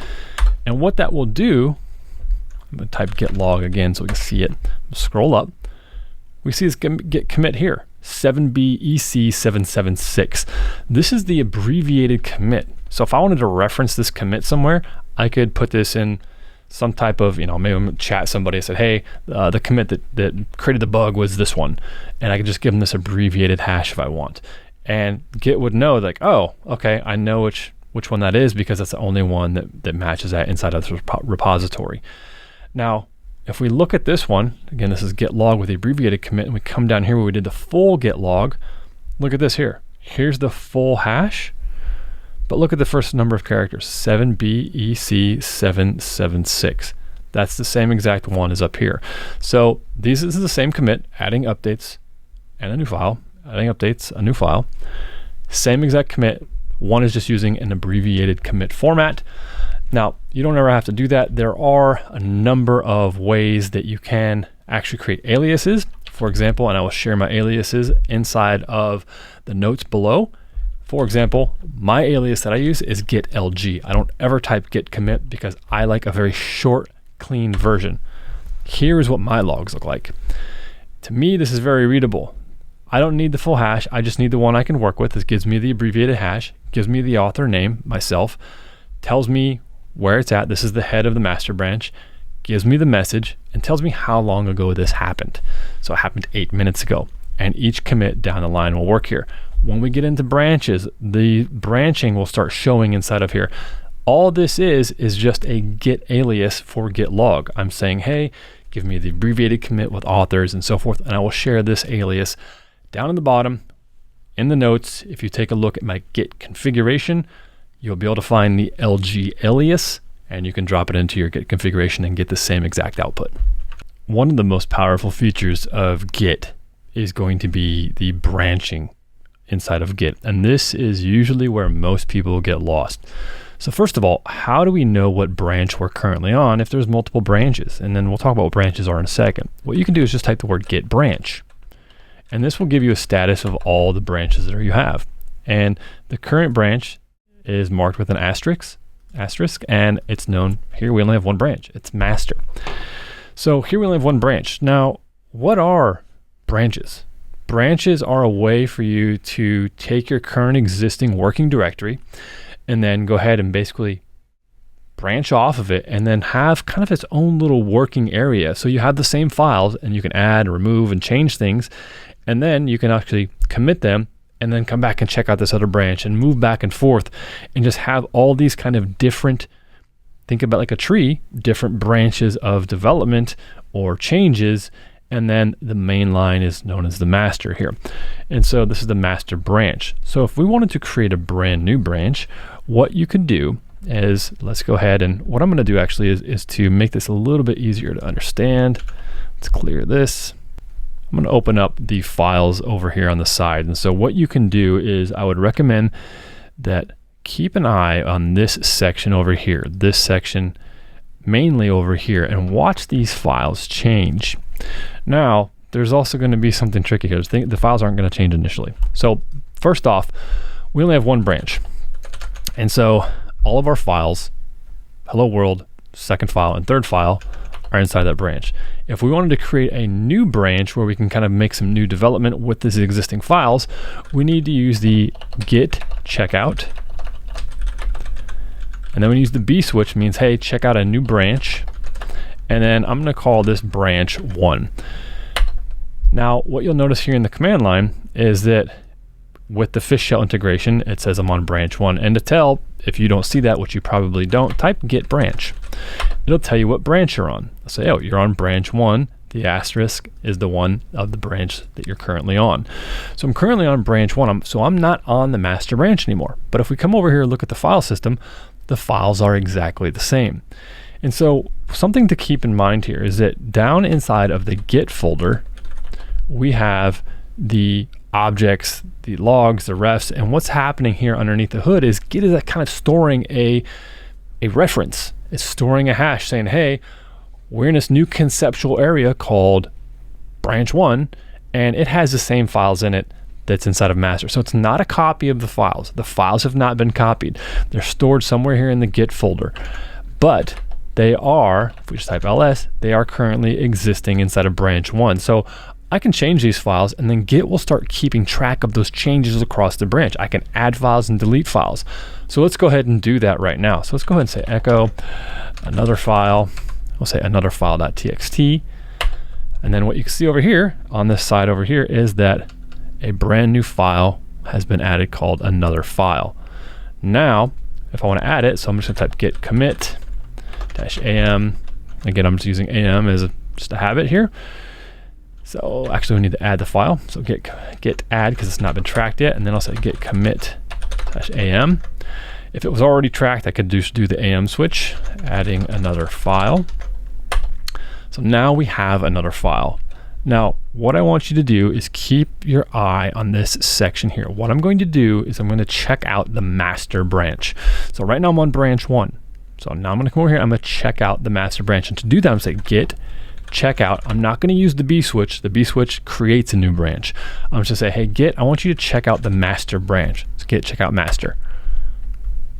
And what that will do, I'm going to type git log again so we can see it. Scroll up. We see this git commit here, 7BEC776. This is the abbreviated commit. So if I wanted to reference this commit somewhere, I could put this in some type of, maybe I'm going to chat somebody. I said, hey, the commit that created the bug was this one. And I could just give them this abbreviated hash if I want. And Git would know, like, oh, okay, I know which one that is because that's the only one that matches that inside of the repository. Now, if we look at this one, again, this is git log with the abbreviated commit, and we come down here where we did the full git log. Look at this here. Here's the full hash, but look at the first number of characters, 7BEC776. That's the same exact one as up here. So this is the same commit, adding updates and a new file, adding updates, a new file. Same exact commit. One is just using an abbreviated commit format. Now, you don't ever have to do that. There are a number of ways that you can actually create aliases. For example, and I will share my aliases inside of the notes below. For example, my alias that I use is gitlg. I don't ever type git commit because I like a very short, clean version. Here is what my logs look like. To me, this is very readable. I don't need the full hash. I just need the one I can work with. This gives me the abbreviated hash, gives me the author name, myself, tells me where it's at. This is the head of the master branch, gives me the message, and tells me how long ago this happened. So it happened 8 minutes ago, and each commit down the line will work here. When we get into branches, the branching will start showing inside of here. All this is just a git alias for git log. I'm saying, hey, give me the abbreviated commit with authors and so forth, and I will share this alias down in the bottom in the notes. If you take a look at my git configuration, you'll be able to find the LG alias, and you can drop it into your Git configuration and get the same exact output. One of the most powerful features of Git is going to be the branching inside of Git. And this is usually where most people get lost. So first of all, how do we know what branch we're currently on if there's multiple branches? And then we'll talk about what branches are in a second. What you can do is just type the word git branch. And this will give you a status of all the branches that you have. And the current branch is marked with an asterisk, and it's known, here we only have one branch, it's master. So here we only have one branch. Now, what are branches? Branches are a way for you to take your current existing working directory and then go ahead and basically branch off of it and then have kind of its own little working area. So you have the same files and you can add, remove, and change things. And then you can actually commit them and then come back and check out this other branch and move back and forth and just have all these kind of different, think about like a tree, different branches of development or changes. And then the main line is known as the master here. And so this is the master branch. So if we wanted to create a brand new branch, what you could do is, let's go ahead, and what I'm going to do actually is to make this a little bit easier to understand. Let's clear this. I'm going to open up the files over here on the side. And so what you can do is I would recommend that keep an eye on this section over here, this section mainly over here, and watch these files change. Now, there's also going to be something tricky here. The files aren't going to change initially. So first off, we only have one branch. And so all of our files, hello world, second file, and third file are inside that branch. If we wanted to create a new branch where we can kind of make some new development with these existing files, we need to use the git checkout. And then we use the B switch, means, hey, check out a new branch. And then I'm going to call this branch 1. Now, what you'll notice here in the command line is that with the fish shell integration, it says I'm on branch 1. And to tell, if you don't see that, which you probably don't, type git branch. It'll tell you what branch you're on. I'll say, oh, you're on branch 1. The asterisk is the one of the branch that you're currently on. So I'm currently on branch 1, so I'm not on the master branch anymore. But if we come over here and look at the file system, the files are exactly the same. And so something to keep in mind here is that down inside of the Git folder, we have the objects, the logs, the refs, and what's happening here underneath the hood is Git is kind of storing a reference. It's storing a hash saying, hey, we're in this new conceptual area called branch 1, and it has the same files in it that's inside of master. So it's not a copy of the files. The files have not been copied. They're stored somewhere here in the Git folder. But they are, if we just type ls, they are currently existing inside of branch 1. So I can change these files and then Git will start keeping track of those changes across the branch. I can add files and delete files. So let's go ahead and do that right now. So let's go ahead and say echo another file. We'll say another file.txt. And then what you can see over here on this side over here is that a brand new file has been added called another file. Now, if I want to add it, so I'm just going to type git commit -am. Again, I'm just using am as just a habit here. So actually we need to add the file. So git add because it's not been tracked yet, and then I'll say git commit -am. If it was already tracked, I could just do the am switch, adding another file. So now we have another file. Now, what I want you to do is keep your eye on this section here. What I'm going to do is I'm going to check out the master branch. So right now I'm on branch 1. So now I'm going to come over here, I'm going to check out the master branch. And to do that, I'm going to say git checkout. I'm not going to use the B switch. The B switch creates a new branch. I'm just going to say, hey, Git, I want you to check out the master branch. So git checkout master.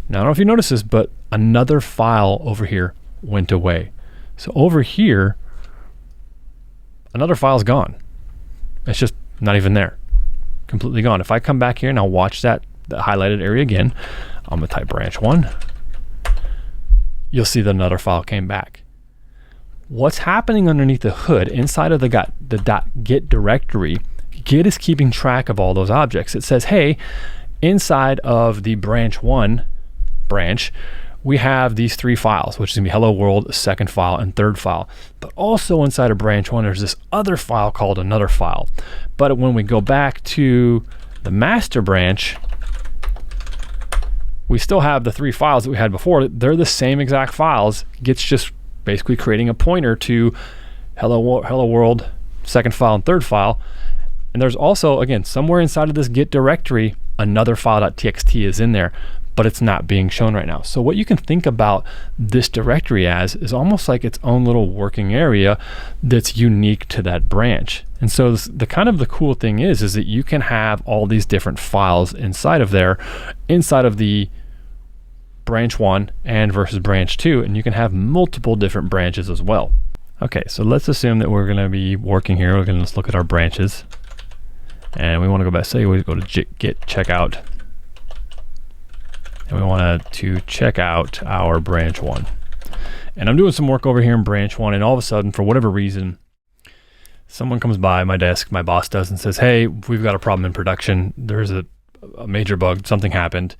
Now, I don't know if you notice this, but another file over here went away. So over here, another file's gone. It's just not even there. Completely gone. If I come back here and I'll watch that highlighted area again, I'm going to type branch 1. You'll see that another file came back. What's happening underneath the hood inside of the .git directory, Git is keeping track of all those objects. It says, hey, inside of the branch 1 branch, we have these 3 files, which is going to be hello world, second file, and third file. But also inside of branch 1, there's this other file called another file. But when we go back to the master branch, we still have the 3 files that we had before. They're the same exact files. Git's just basically creating a pointer to hello world, second file, and third file. And there's also, again, somewhere inside of this Git directory, another file.txt is in there, but it's not being shown right now. So what you can think about this directory as is almost like its own little working area that's unique to that branch. And so the kind of the cool thing is that you can have all these different files inside of there, inside of the branch 1 and versus branch 2, and you can have multiple different branches as well. Okay, so let's assume that we're going to be working here. We're going to look at our branches, and we want to go back. Say we go to git checkout, and we want to check out our branch 1. And I'm doing some work over here in branch 1, and all of a sudden, for whatever reason, someone comes by my desk, my boss does, and says, hey, we've got a problem in production. There's a major bug, something happened.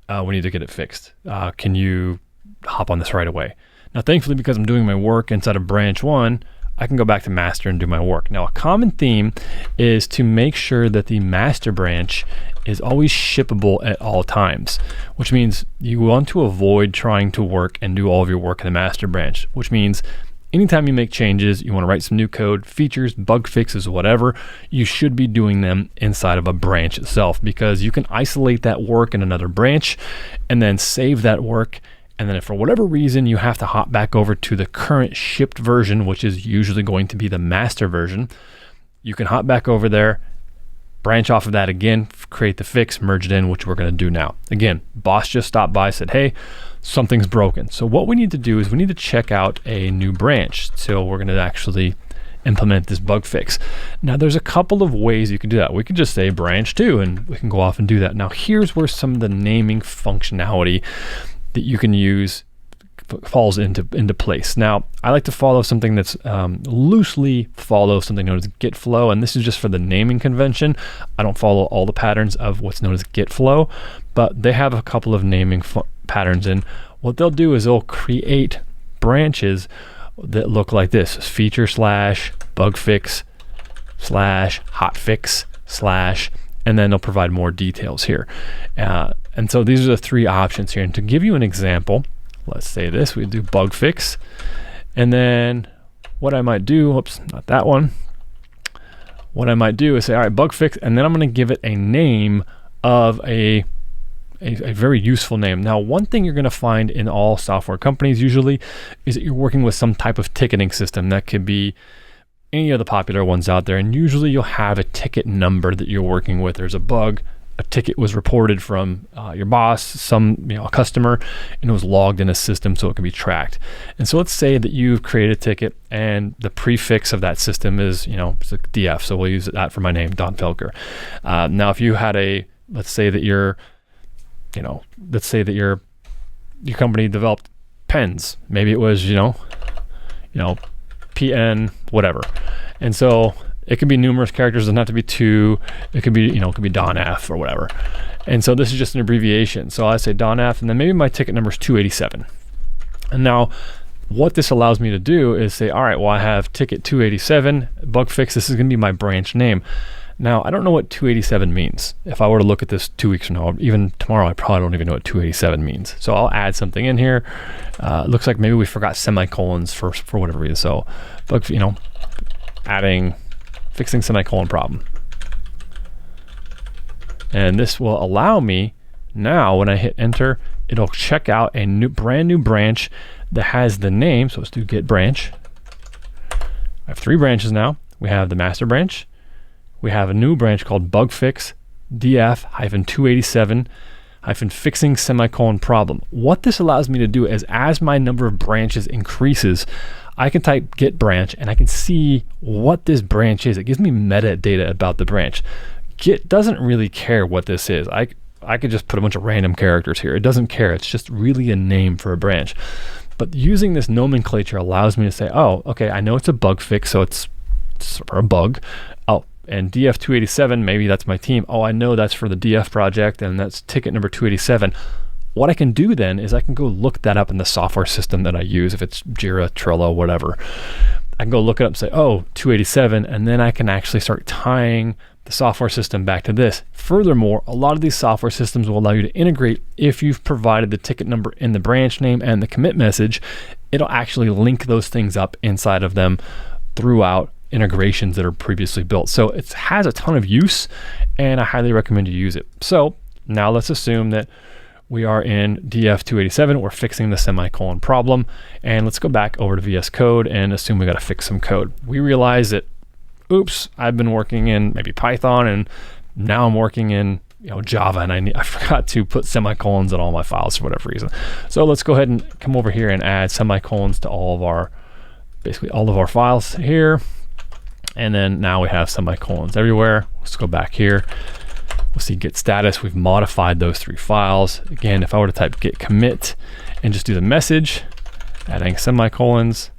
We need to get it fixed. Can you hop on this right away? Now, thankfully, because I'm doing my work inside of branch 1, I can go back to master and do my work. Now, a common theme is to make sure that the master branch is always shippable at all times, which means you want to avoid trying to work and do all of your work in the master branch, which means anytime you make changes, you want to write some new code, features, bug fixes, whatever, you should be doing them inside of a branch itself, because you can isolate that work in another branch and then save that work. And then if for whatever reason you have to hop back over to the current shipped version, which is usually going to be the master version, you can hop back over there, branch off of that again, create the fix, merge it in, which we're going to do now. Again, boss just stopped by, said, hey, something's broken. So what we need to do is we need to check out a new branch. So we're going to actually implement this bug fix. Now there's a couple of ways you can do that. We could just say branch 2 and we can go off and do that. Now here's where some of the naming functionality that you can use falls into place. Now I like to follow something that's loosely follow something known as Git flow, and this is just for the naming convention. I don't follow all the patterns of what's known as Git flow, but they have a couple of naming patterns, and what they'll do is they'll create branches that look like this: feature slash bug fix slash hotfix slash, and then they'll provide more details here. And so these are the three options here. And to give you an example, let's say this, we do bug fix, and then what I might do, oops, not that one. What I might do is say, all right, bug fix, and then I'm going to give it a name of a very useful name. Now, one thing you're going to find in all software companies usually is that you're working with some type of ticketing system. That could be any of the popular ones out there, and usually you'll have a ticket number that you're working with. There's a bug, a ticket was reported from your boss, a customer, and it was logged in a system so it can be tracked. And so let's say that you've created a ticket and the prefix of that system is, it's a DF, so we'll use that for my name, Don Felker. Now, if you had let's say that your company developed pens, maybe it was, PN, whatever. And so it can be numerous characters, it doesn't have to be two. It could be, it could be Don F or whatever. And so this is just an abbreviation. So I say Don F, and then maybe my ticket number is 287. And now what this allows me to do is say, all right, well, I have ticket 287, bug fix, this is going to be my branch name. Now, I don't know what 287 means. If I were to look at this 2 weeks from now, even tomorrow, I probably don't even know what 287 means. So I'll add something in here. It looks like maybe we forgot semicolons for whatever reason. So, but, fixing semicolon problem. And this will allow me now, when I hit enter, it'll check out a brand new branch that has the name. So let's do git branch. I have 3 branches now. We have the master branch. We have a new branch called bugfix df-287-fixing semicolon problem. What this allows me to do is, as my number of branches increases, I can type git branch and I can see what this branch is. It gives me metadata about the branch. Git doesn't really care what this is. I could just put a bunch of random characters here. It doesn't care. It's just really a name for a branch. But using this nomenclature allows me to say, oh, okay, I know it's a bug fix, so it's for a bug. Oh, and DF287, maybe that's my team. Oh, I know that's for the DF project, and that's ticket number 287. What I can do then is I can go look that up in the software system that I use, if it's Jira, Trello, whatever. I can go look it up and say, oh, 287, and then I can actually start tying the software system back to this. Furthermore, a lot of these software systems will allow you to integrate. If you've provided the ticket number in the branch name and the commit message, it'll actually link those things up inside of them throughout integrations that are previously built. So it has a ton of use, and I highly recommend you use it. So now let's assume that we are in DF287, we're fixing the semicolon problem, and let's go back over to VS Code and assume we got to fix some code. We realize that, oops, I've been working in maybe Python, and now I'm working in Java, and I forgot to put semicolons in all my files for whatever reason. So let's go ahead and come over here and add semicolons to basically all of our files here. And then now we have semicolons everywhere. Let's go back here. We'll see git status. We've modified those 3 files. Again, if I were to type git commit and just do the message, adding semicolons,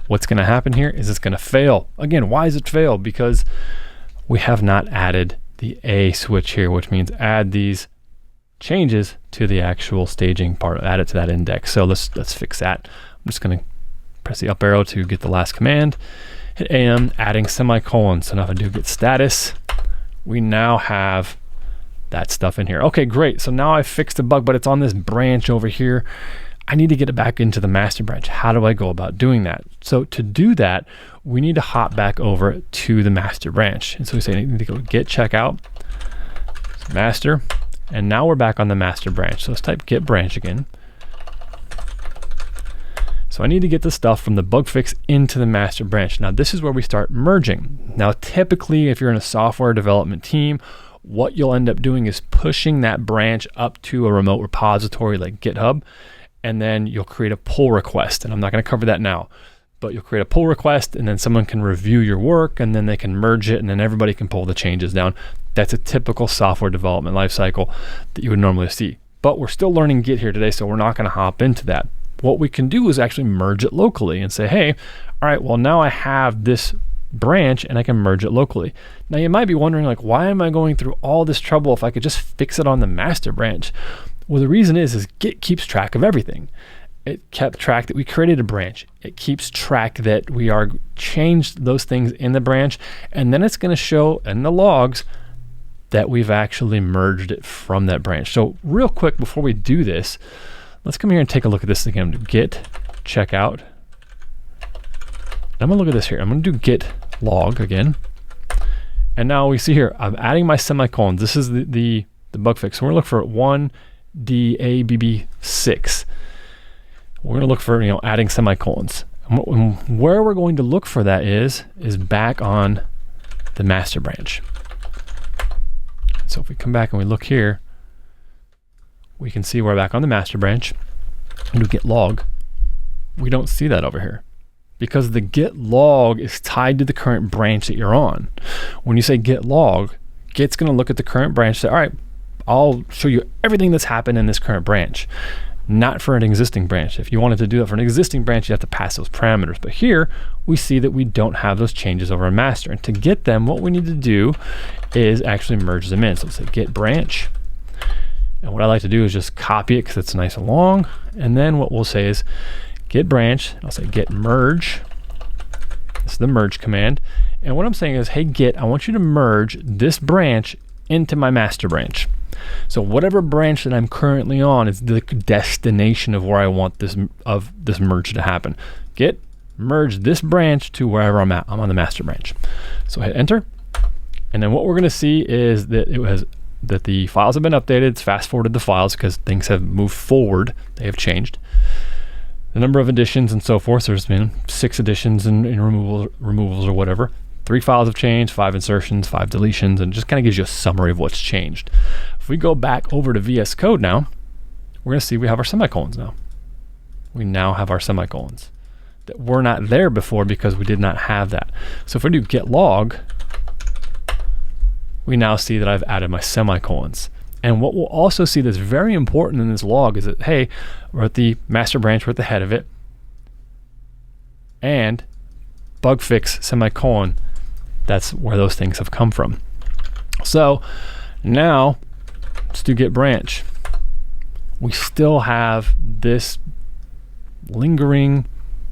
what's going to happen here is it's going to fail. Again, why does it fail? Because we have not added the A switch here, which means add these changes to the actual staging part, add it to that index. So let's fix that. I'm just going to press the up arrow to get the last command, hit AM, adding semicolons. So now if I do git status, we now have that stuff in here. Okay, great. So now I fixed the bug, but it's on this branch over here. I need to get it back into the master branch. How do I go about doing that? So to do that, we need to hop back over to the master branch. And so we say I need to go git checkout, master, and now we're back on the master branch. So let's type git branch again. So I need to get the stuff from the bug fix into the master branch. Now this is where we start merging. Now typically if you're in a software development team, what you'll end up doing is pushing that branch up to a remote repository like GitHub, and then you'll create a pull request. And I'm not going to cover that now, but you'll create a pull request, and then someone can review your work, and then they can merge it, and then everybody can pull the changes down. That's a typical software development lifecycle that you would normally see. But we're still learning Git here today, so we're not going to hop into that. What we can do is actually merge it locally and say, hey, all right, well now I have this branch and I can merge it locally. Now you might be wondering, like, why am I going through all this trouble if I could just fix it on the master branch? Well, the reason is Git keeps track of everything. It kept track that we created a branch. It keeps track that we are changed those things in the branch, and then it's going to show in the logs that we've actually merged it from that branch. So real quick before we do this, let's come here and take a look at this again. Git checkout. I'm gonna look at this here. I'm gonna do git log again. And now we see here, I'm adding my semicolons. This is the bug fix. So we're gonna look for 1DABB6. We're gonna look for adding semicolons. And where we're going to look for that is back on the master branch. So if we come back and we look here, we can see we're back on the master branch and do git log. We don't see that over here because the git log is tied to the current branch that you're on. When you say git log, Git's going to look at the current branch and say, all right, I'll show you everything that's happened in this current branch, not for an existing branch. If you wanted to do that for an existing branch, you have to pass those parameters. But here we see that we don't have those changes over a master. And to get them, what we need to do is actually merge them in. So let's say git branch. And what I like to do is just copy it because it's nice and long. And then what we'll say is git branch. I'll say git merge. This is the merge command. And what I'm saying is, hey Git, I want you to merge this branch into my master branch. So whatever branch that I'm currently on is the destination of where I want this merge to happen. Git merge this branch to wherever I'm at. I'm on the master branch. So hit enter. And then what we're going to see is that that the files have been updated. It's fast forwarded the files because things have moved forward. They have changed. The number of additions and so forth. There's been 6 additions and removals or whatever. 3 files have changed, 5 insertions, 5 deletions, and just kind of gives you a summary of what's changed. If we go back over to VS Code now, we're going to see we have our semicolons now. We now have our semicolons that were not there before because we did not have that. So if we do git log, we now see that I've added my semicolons. And what we'll also see that's very important in this log is that, hey, we're at the master branch, we're at the head of it, and bug fix semicolon, that's where those things have come from. So now let's do git branch. We still have this lingering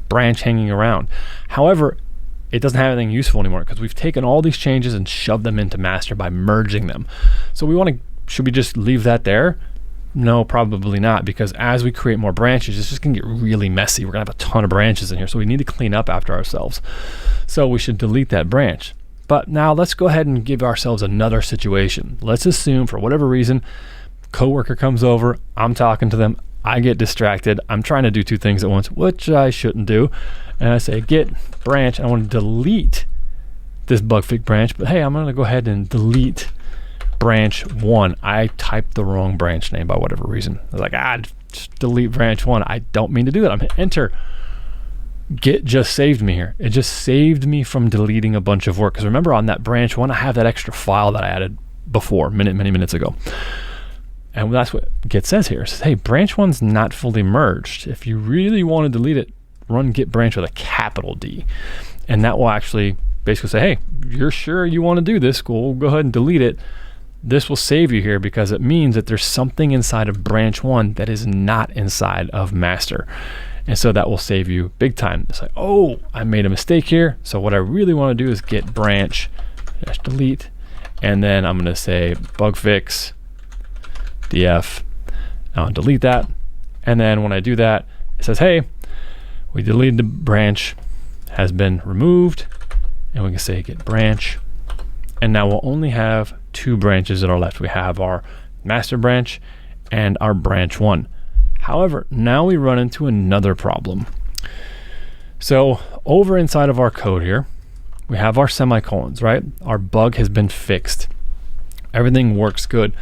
branch hanging around. However, it doesn't have anything useful anymore because we've taken all these changes and shoved them into master by merging them. So we want to, should we just leave that there? No, probably not, because as we create more branches, it's just gonna get really messy. We're gonna have a ton of branches in here, so we need to clean up after ourselves. So we should delete that branch. But now let's go ahead and give ourselves another situation. Let's assume for whatever reason, coworker comes over, I'm talking to them, I get distracted, I'm trying to do two things at once, which I shouldn't do. And I say git branch, I want to delete this bug fix branch, but hey, I'm gonna go ahead and delete branch 1. I typed the wrong branch name by whatever reason. I was like, just delete branch 1. I don't mean to do that. I'm hitting enter. Git just saved me here. It just saved me from deleting a bunch of work. Because remember, on that branch 1, I have that extra file that I added before, many minutes ago. And that's what Git says here. It says, hey, branch 1's not fully merged. If you really want to delete it, run git branch with a capital D. And that will actually basically say, hey, you're sure you want to do this? Cool, go ahead and delete it. This will save you here because it means that there's something inside of branch 1 that is not inside of master. And so that will save you big time. It's like, oh, I made a mistake here. So what I really want to do is git branch -delete. And then I'm going to say bug fix df. I'll delete that. And then when I do that, it says, hey, we deleted the branch, has been removed. And we can say git branch. And now we'll only have 2 branches that are left. We have our master branch and our branch 1. However, now we run into another problem. So over inside of our code here, we have our semicolons, right? Our bug has been fixed. Everything works good.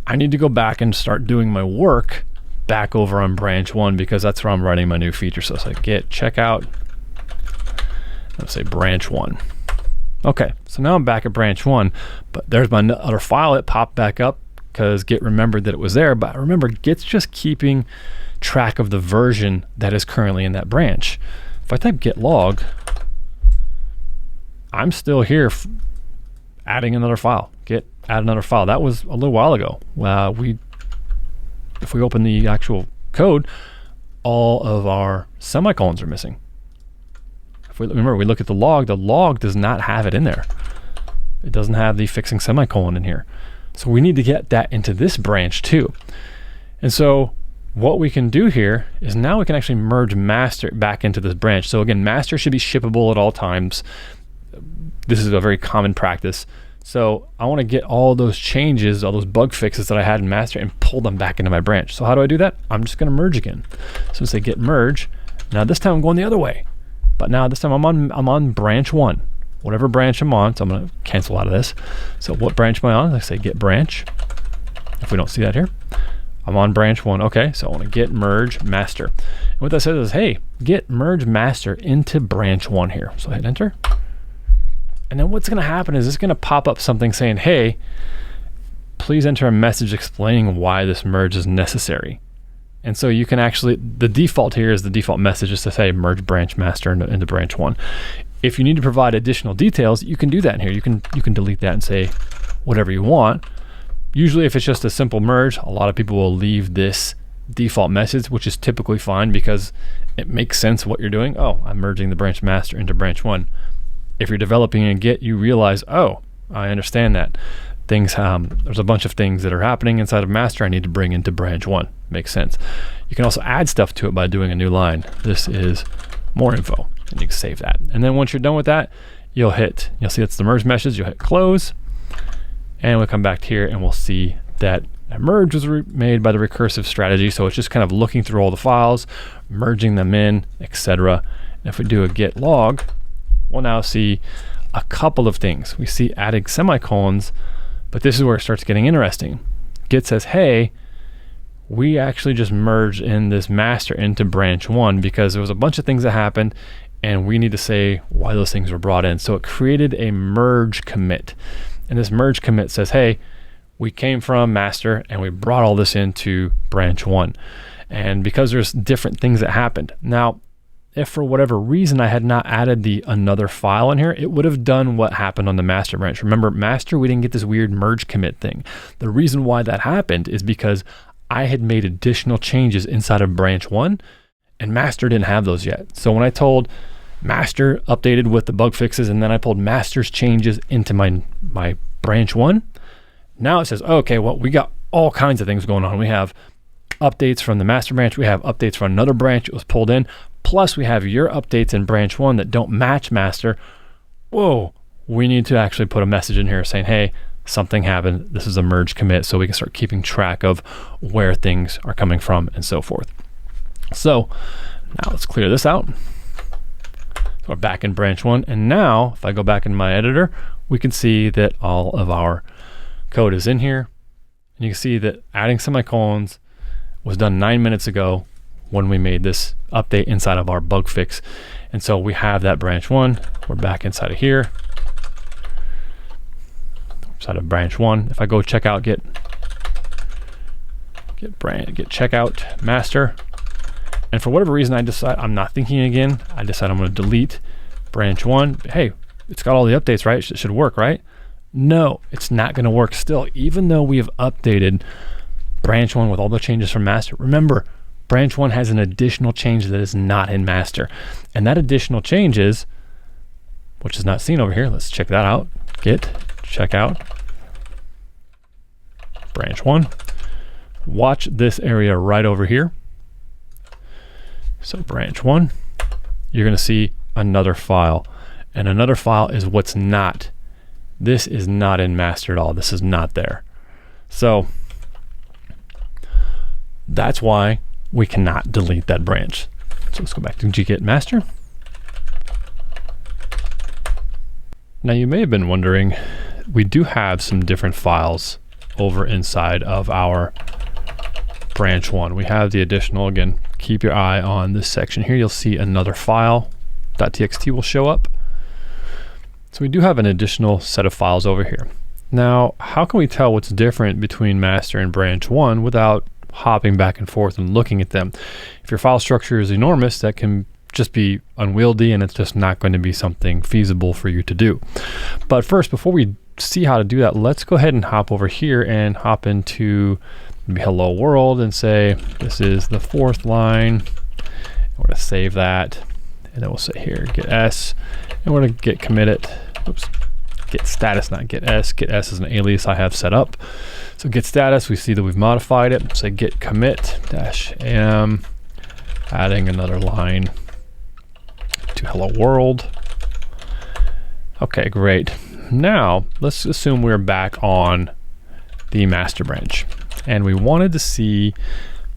I need to go back and start doing my work back over on branch 1 because that's where I'm writing my new feature. So it's like git checkout, let's say branch 1. Okay, so now I'm back at branch 1, but there's my other file. It popped back up because Git remembered that it was there. But remember, Git's just keeping track of the version that is currently in that branch. If I type git log, I'm still here adding another file. Git add another file. That was a little while ago. If we open the actual code, all of our semicolons are missing. Remember, we look at the log does not have it in there. It doesn't have the fixing semicolon in here. So we need to get that into this branch too. And so what we can do here is now we can actually merge master back into this branch. So again, master should be shippable at all times. This is a very common practice. So I want to get all those changes, all those bug fixes that I had in master and pull them back into my branch. So how do I do that? I'm just going to merge again. So say git merge. Now this time I'm going the other way. But now this time I'm on branch 1, whatever branch I'm on. So I'm going to cancel out of this. So what branch am I on? I say git branch. If we don't see that here, I'm on branch 1. Okay, so I want to git merge master. And what that says is, hey, git merge master into branch 1 here. So hit enter. And then what's going to happen is it's going to pop up something saying, hey, please enter a message explaining why this merge is necessary. And so you can actually, the default here is the default message is to say merge branch master into branch 1. If you need to provide additional details, you can do that in here. You can delete that and say whatever you want. Usually if it's just a simple merge, a lot of people will leave this default message, which is typically fine because it makes sense what you're doing. Oh, I'm merging the branch master into branch 1. If you're developing in Git, you realize, oh, I understand that. There's a bunch of things that are happening inside of master I need to bring into branch 1. Makes sense. You can also add stuff to it by doing a new line. This is more info, and you can save that. And then once you're done with that, you'll see it's the merge message. You'll hit close, and we'll come back here and we'll see that a merge was made by the recursive strategy. So it's just kind of looking through all the files, merging them in, etc. And if we do a git log, we'll now see a couple of things. We see adding semicolons, but this is where it starts getting interesting. Git says, hey, we actually just merged in this master into branch 1 because there was a bunch of things that happened and we need to say why those things were brought in. So it created a merge commit. And this merge commit says, hey, we came from master and we brought all this into branch 1. And because there's different things that happened. Now, if for whatever reason I had not added another file in here, it would have done what happened on the master branch. Remember, master, we didn't get this weird merge commit thing. The reason why that happened is because I had made additional changes inside of branch 1 and master didn't have those yet. So when I told master updated with the bug fixes and then I pulled master's changes into my branch 1, now it says, okay, well, we got all kinds of things going on. We have updates from the master branch. We have updates from another branch that was pulled in. Plus we have your updates in branch 1 that don't match master. Whoa, we need to actually put a message in here saying, hey, something happened. This is a merge commit, so we can start keeping track of where things are coming from and so forth. So now let's clear this out. We're back in branch 1. And now if I go back in my editor, we can see that all of our code is in here. And you can see that adding semicolons was done 9 minutes ago when we made this update inside of our bug fix. And so we have that branch 1. We're back inside of here. Inside of branch 1. If I go check out get checkout master, and for whatever reason I decide I'm not thinking again, I decide I'm going to delete branch 1. Hey, it's got all the updates, right? It should work, right? No, it's not going to work still, even though we have updated branch 1 with all the changes from master. Remember, branch 1 has an additional change that is not in master. And that additional change is, which is not seen over here. Let's check that out. Git checkout branch 1. Watch this area right over here. So branch 1, you're going to see another file. And another file is what's not. This is not in master at all. This is not there. So that's why we cannot delete that branch. So let's go back to git master. Now you may have been wondering, we do have some different files over inside of our branch 1. We have the additional, again, keep your eye on this section here. You'll see another file, .txt will show up. So we do have an additional set of files over here. Now, how can we tell what's different between master and branch 1 without hopping back and forth and looking at them? If your file structure is enormous, that can just be unwieldy and it's just not going to be something feasible for you to do. But first, before we see how to do that, let's go ahead and hop over here and hop into maybe hello world and say this is the 4th line. We're going to save that, and then we'll say here git s, and we're going to git commit it. Oops, git status, not git s. Git s is an alias I have set up. So git status, we see that we've modified it. Say git commit -am, adding another line to hello world. Okay, great. Now let's assume we're back on the master branch, and we wanted to see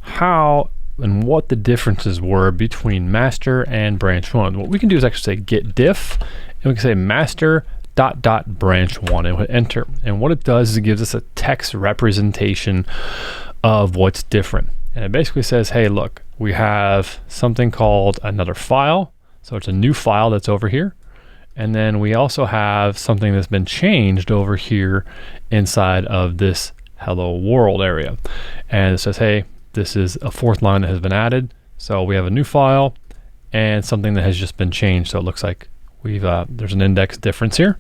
how and what the differences were between master and branch 1. What we can do is actually say git diff, and we can say master branch 1 and hit enter. And what it does is it gives us a text representation of what's different. And it basically says, hey, look, we have something called another file. So it's a new file that's over here. And then we also have something that's been changed over here inside of this hello world area. And it says, hey, this is a 4th line that has been added. So we have a new file and something that has just been changed. So it looks like we've there's an index difference here,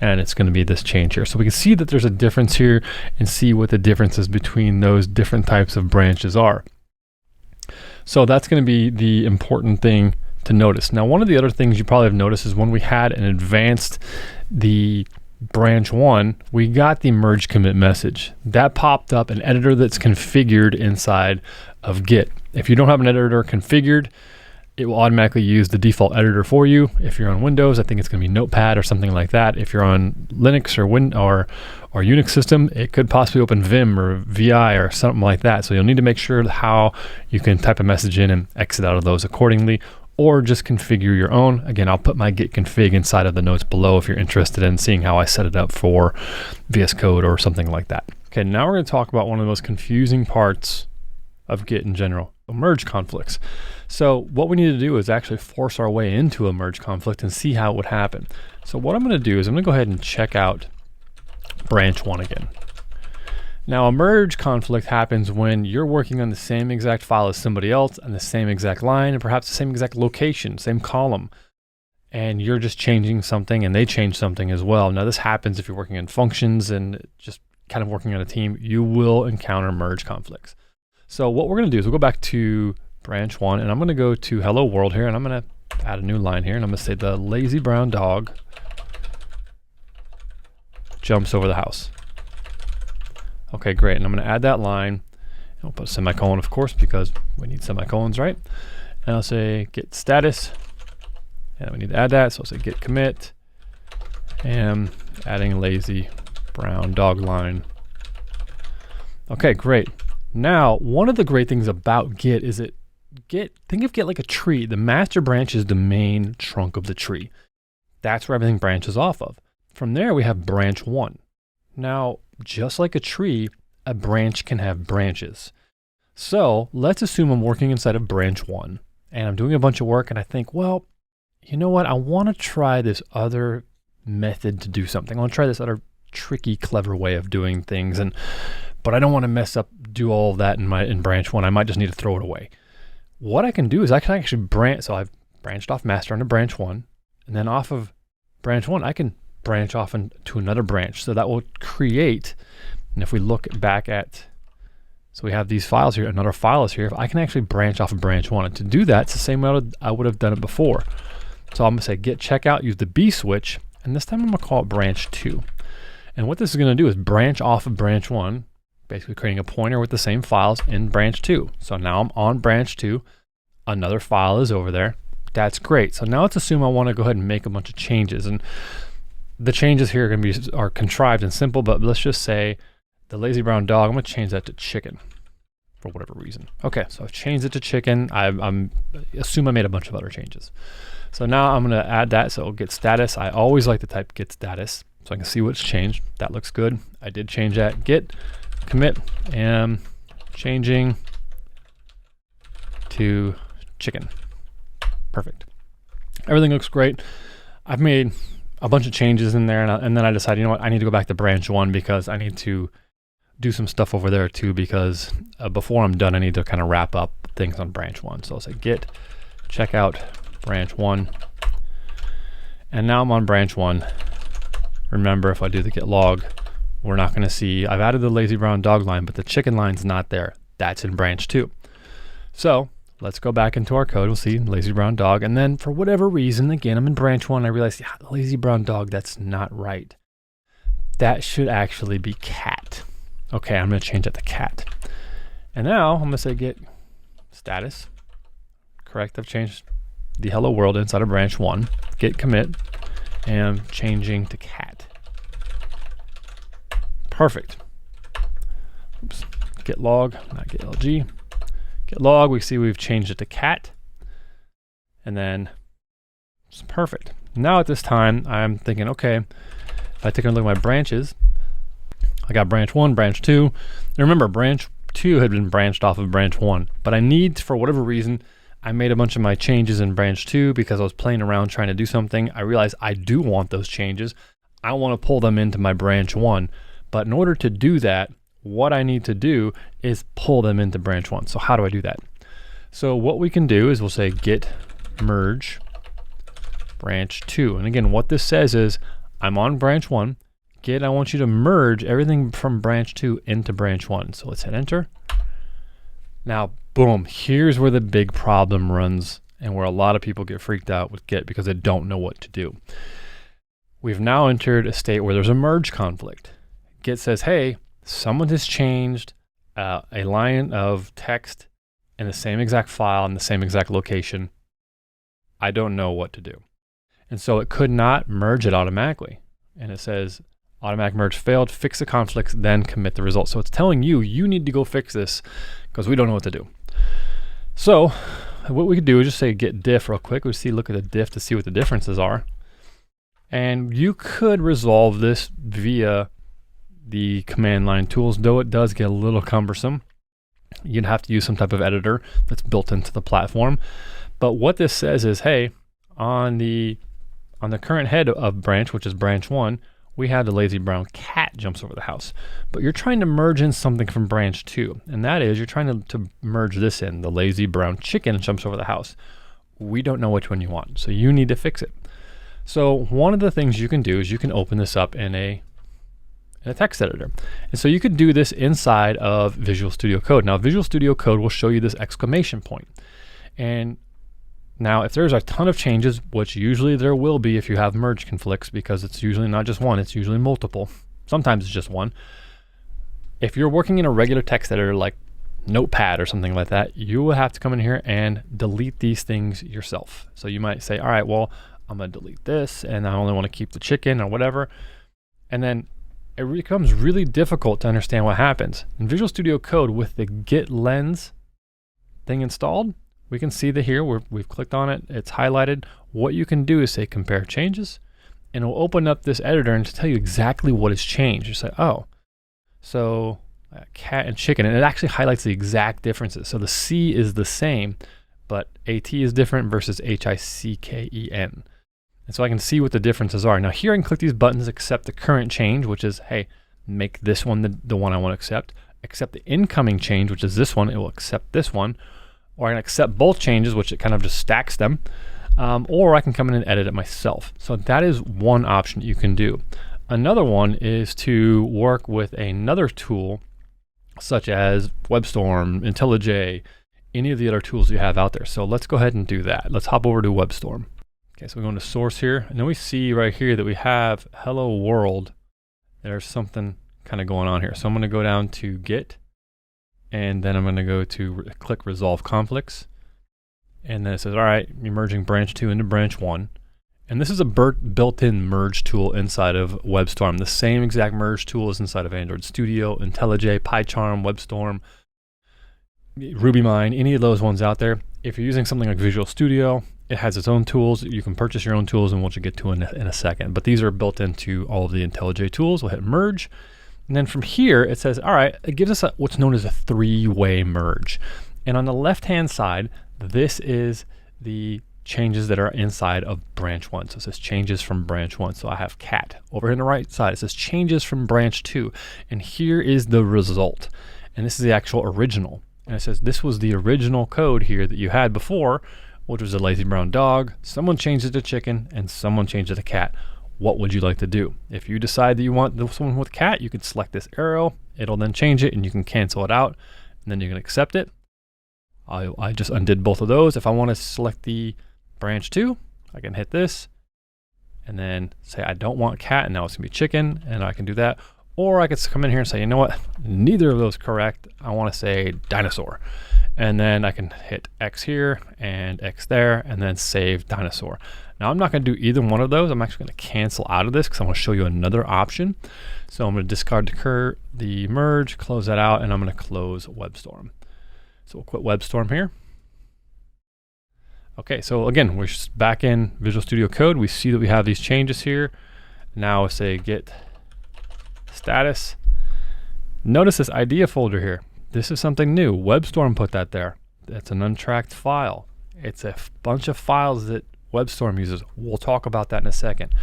and it's going to be this change here. So we can see that there's a difference here and see what the differences between those different types of branches are. So that's going to be the important thing to notice. Now, one of the other things you probably have noticed is when we had an advanced the branch 1, we got the merge commit message. That popped up an editor that's configured inside of Git. If you don't have an editor configured, it will automatically use the default editor for you. If you're on Windows, I think it's going to be Notepad or something like that. If you're on Linux or Unix system, it could possibly open Vim or VI or something like that. So you'll need to make sure how you can type a message in and exit out of those accordingly, or just configure your own. Again, I'll put my git config inside of the notes below if you're interested in seeing how I set it up for VS Code or something like that. Okay, now we're going to talk about one of the most confusing parts of Git in general, merge conflicts. So what we need to do is actually force our way into a merge conflict and see how it would happen. So what I'm going to do is I'm going to go ahead and check out branch 1 again. Now, a merge conflict happens when you're working on the same exact file as somebody else on the same exact line and perhaps the same exact location, same column, and you're just changing something and they change something as well. Now, this happens if you're working in functions and just kind of working on a team. You will encounter merge conflicts. So what we're going to do is we'll go back to branch 1, and I'm going to go to hello world here, and I'm going to add a new line here, and I'm going to say the lazy brown dog jumps over the house. Okay, great. And I'm going to add that line. I'll put a semicolon, of course, because we need semicolons, right? And I'll say git status. And we need to add that. So I'll say git commit. And adding lazy brown dog line. Okay, great. Now, one of the great things about Git is think of Git like a tree. The master branch is the main trunk of the tree. That's where everything branches off of. From there, we have branch 1. Now, just like a tree, a branch can have branches. So let's assume I'm working inside of branch 1 and I'm doing a bunch of work and I think, well, you know what? I want to try this other method to do something. I want to try this other tricky, clever way of doing things. But I don't want to mess up, do all of that in branch 1. I might just need to throw it away. What I can do is I can actually branch. So I've branched off master into branch 1. And then off of branch 1, I can branch off into another branch. So that will create, and if we look back at, so we have these files here, another file is here. I can actually branch off of branch 1. And to do that, it's the same way I would have done it before. So I'm going to say git checkout, use the B switch, and this time I'm going to call it branch 2. And what this is going to do is branch off of branch 1, basically creating a pointer with the same files in branch 2. So now I'm on branch 2. Another file is over there. That's great. So now let's assume I want to go ahead and make a bunch of changes. And the changes here are contrived and simple, but let's just say the lazy brown dog, I'm going to change that to chicken for whatever reason. Okay, so I've changed it to chicken. I'm assume I made a bunch of other changes. So now I'm going to add that. So git status. I always like to type git status so I can see what's changed. That looks good. I did change that. Git commit and changing to chicken. Perfect. Everything looks great. I've made a bunch of changes in there, and then I decided, you know what, I need to go back to branch 1 because I need to do some stuff over there too, because before I'm done, I need to kind of wrap up things on branch 1. So I'll say git checkout branch 1. And now I'm on branch 1. Remember, if I do the git log, we're not going to see, I've added the lazy brown dog line, but the chicken line's not there. That's in branch 2. So let's go back into our code. We'll see lazy brown dog. And then for whatever reason, again, I'm in branch 1. I realized, yeah, the lazy brown dog, that's not right. That should actually be cat. Okay, I'm going to change that to cat. And now I'm going to say git status. Correct, I've changed the hello world inside of branch 1. Git commit and changing to cat. Perfect. Oops. Git log, not git lg. Git log, we see we've changed it to cat. And then it's perfect. Now at this time, I'm thinking, okay, if I take a look at my branches, I got branch 1, branch 2. And remember, branch 2 had been branched off of branch 1, but I need, for whatever reason, I made a bunch of my changes in branch 2 because I was playing around trying to do something. I realized I do want those changes. I want to pull them into my branch 1. But in order to do that, what I need to do is pull them into branch 1. So how do I do that? So what we can do is we'll say git merge branch 2. And again, what this says is I'm on branch 1. Git, I want you to merge everything from branch 2 into branch 1. So let's hit enter. Now, boom, here's where the big problem runs and where a lot of people get freaked out with Git because they don't know what to do. We've now entered a state where there's a merge conflict. Git says, hey, someone has changed a line of text in the same exact file in the same exact location. I don't know what to do. And so it could not merge it automatically. And it says automatic merge failed, fix the conflicts, then commit the result. So it's telling you, you need to go fix this because we don't know what to do. So what we could do is just say git diff real quick. We see, look at the diff to see what the differences are. And you could resolve this via the command line tools, though it does get a little cumbersome. You'd have to use some type of editor that's built into the platform. But what this says is, hey, on the current head of branch, which is branch 1, we have the lazy brown cat jumps over the house. But you're trying to merge in something from branch 2, and that is you're trying to merge this in. The lazy brown chicken jumps over the house. We don't know which one you want, so you need to fix it. So one of the things you can do is you can open this up in a text editor. And so you could do this inside of Visual Studio Code. Now Visual Studio Code will show you this exclamation point. And now if there's a ton of changes, which usually there will be if you have merge conflicts, because it's usually not just one, it's usually multiple. Sometimes it's just one. If you're working in a regular text editor like Notepad or something like that, you will have to come in here and delete these things yourself. So you might say, all right, well, I'm going to delete this and I only want to keep the chicken or whatever. And then it becomes really difficult to understand what happens. In Visual Studio Code with the Git lens thing installed, we can see that here we've clicked on it, it's highlighted. What you can do is say compare changes, and it'll open up this editor and tell you exactly what has changed. You say, oh, so cat and chicken, and it actually highlights the exact differences. So the C is the same, but AT is different versus HICKEN. And so I can see what the differences are. Now here I can click these buttons, accept the current change, which is, hey, make this one the one I want to accept the incoming change, which is this one, it will accept this one, or I can accept both changes, which it kind of just stacks them, or I can come in and edit it myself. So that is one option you can do. Another one is to work with another tool, such as WebStorm, IntelliJ, any of the other tools you have out there. So let's go ahead and do that. Let's hop over to WebStorm. Okay, so we go into source here, and then we see right here that we have hello world. There's something kind of going on here. So I'm going to go down to Git, and then I'm going to go to click resolve conflicts. And then it says, all right, you're merging branch 2 into branch 1. And this is a built-in merge tool inside of WebStorm. The same exact merge tool is inside of Android Studio, IntelliJ, PyCharm, WebStorm, RubyMine, any of those ones out there. If you're using something like Visual Studio, it has its own tools. You can purchase your own tools, and we'll get to in a second. But these are built into all of the IntelliJ tools. We'll hit merge. And then from here, it says, all right, it gives us what's known as a three-way merge. And on the left-hand side, this is the changes that are inside of branch 1. So it says changes from branch 1. So I have cat. Over on the right side, it says changes from branch 2. And here is the result. And this is the actual original. And it says this was the original code here that you had before, which was a lazy brown dog. Someone changed it to chicken, and someone changed it to cat. What would you like to do? If you decide that you want this one with cat, you can select this arrow. It'll then change it, and you can cancel it out, and then you can accept it. I just undid both of those. If I want to select the branch 2, I can hit this, and then say I don't want cat, and now it's going to be chicken, and I can do that. Or I could come in here and say, you know what, neither of those correct. I want to say dinosaur. And then I can hit X here and X there, and then save dinosaur. Now I'm not going to do either one of those. I'm actually going to cancel out of this because I want to show you another option. So I'm going to discard the merge, close that out, and I'm going to close WebStorm. So we'll quit WebStorm here. Okay, so again, we're back in Visual Studio Code. We see that we have these changes here. Now say git status. Notice this idea folder here. This is something new. WebStorm put that there. It's an untracked file. It's a bunch of files that WebStorm uses. We'll talk about that in a second.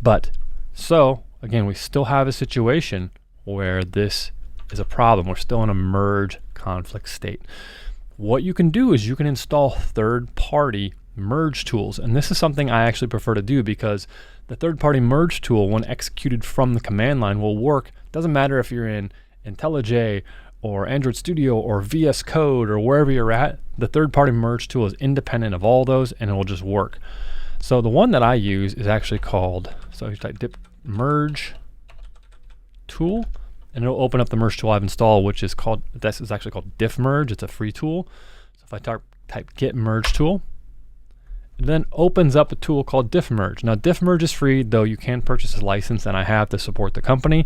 But so again, we still have a situation where this is a problem. We're still in a merge conflict state. What you can do is you can install third-party merge tools. And this is something I actually prefer to do because the third-party merge tool, when executed from the command line, will work. Doesn't matter if you're in IntelliJ or Android Studio or VS Code or wherever you're at. The third-party merge tool is independent of all those, and it will just work. So the one that I use is actually called, so you type dip merge tool, and it'll open up the merge tool I've installed, which is called, this is actually called diff merge. It's a free tool. So if I type git merge tool, it then opens up a tool called diff merge. Now diff merge is free, though you can purchase a license, and I have to support the company.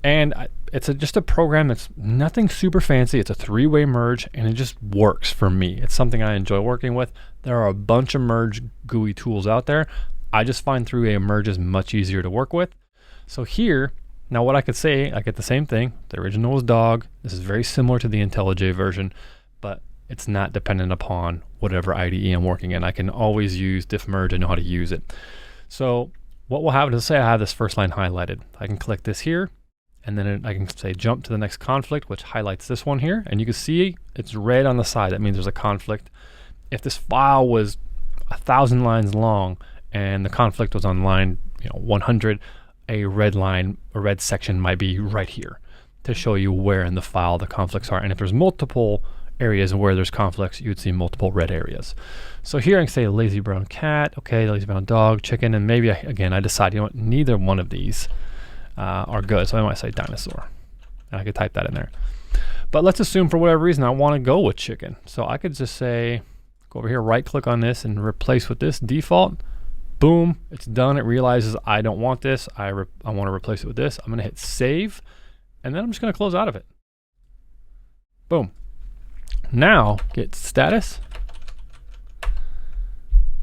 And it's just a program that's nothing super fancy. It's a three-way merge, and it just works for me. It's something I enjoy working with. There are a bunch of merge GUI tools out there. I just find three-way merge is much easier to work with. So here, now what I could say, I get the same thing. The original was dog. This is very similar to the IntelliJ version, but it's not dependent upon whatever IDE I'm working in. I can always use diff merge. I know how to use it. So what will happen is, say I have this first line highlighted. I can click this here, and then I can say jump to the next conflict, which highlights this one here. And you can see it's red on the side. That means there's a conflict. If this file was 1,000 lines long and the conflict was on line 100, a red section might be right here to show you where in the file the conflicts are. And if there's multiple areas where there's conflicts, you'd see multiple red areas. So here I can say lazy brown cat, okay, lazy brown dog, chicken, and maybe I decide, neither one of these are good. So I might say dinosaur. and I could type that in there. But let's assume for whatever reason I want to go with chicken. So I could just say, go over here, right click on this and replace with this default. Boom, it's done. It realizes I don't want this. I want to replace it with this. I'm going to hit save, and then I'm just going to close out of it. Boom. Now get status.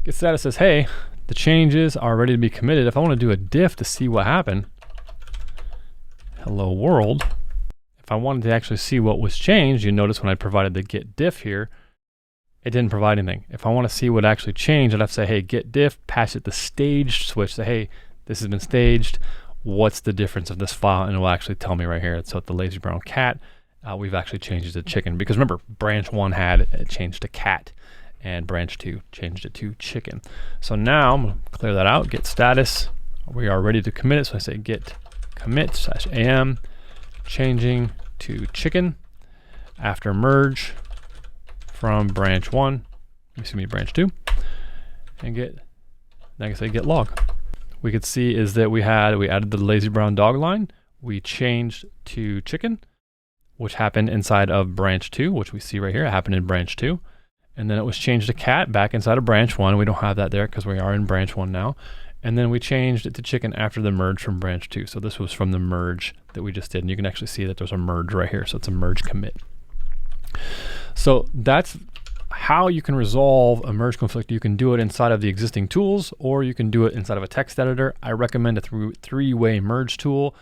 Get status says, hey, the changes are ready to be committed. If I want to do a diff to see what happened, hello world. If I wanted to actually see what was changed, you notice when I provided the get diff here, it didn't provide anything. If I want to see what actually changed, I'd have to say, hey, get diff, pass it the staged switch, say, hey, this has been staged. What's the difference of this file? And it will actually tell me right here. So at the lazy brown cat, we've actually changed it to chicken, because remember, branch 1 had it changed to cat, and branch 2 changed it to chicken. So now I'm going to clear that out, get status. We are ready to commit it. So I say get commit /am, changing to chicken after merge from branch 1, excuse me, branch 2, and get, like I say, get log. We could see is that we added the lazy brown dog line, we changed to chicken, which happened inside of branch 2, which we see right here, it happened in branch 2, and then it was changed to cat back inside of branch 1. We don't have that there because we are in branch 1 now. And then we changed it to chicken after the merge from branch 2. So this was from the merge that we just did. And you can actually see that there's a merge right here. So it's a merge commit. So that's how you can resolve a merge conflict. You can do it inside of the existing tools, or you can do it inside of a text editor. I recommend a three-way merge tool.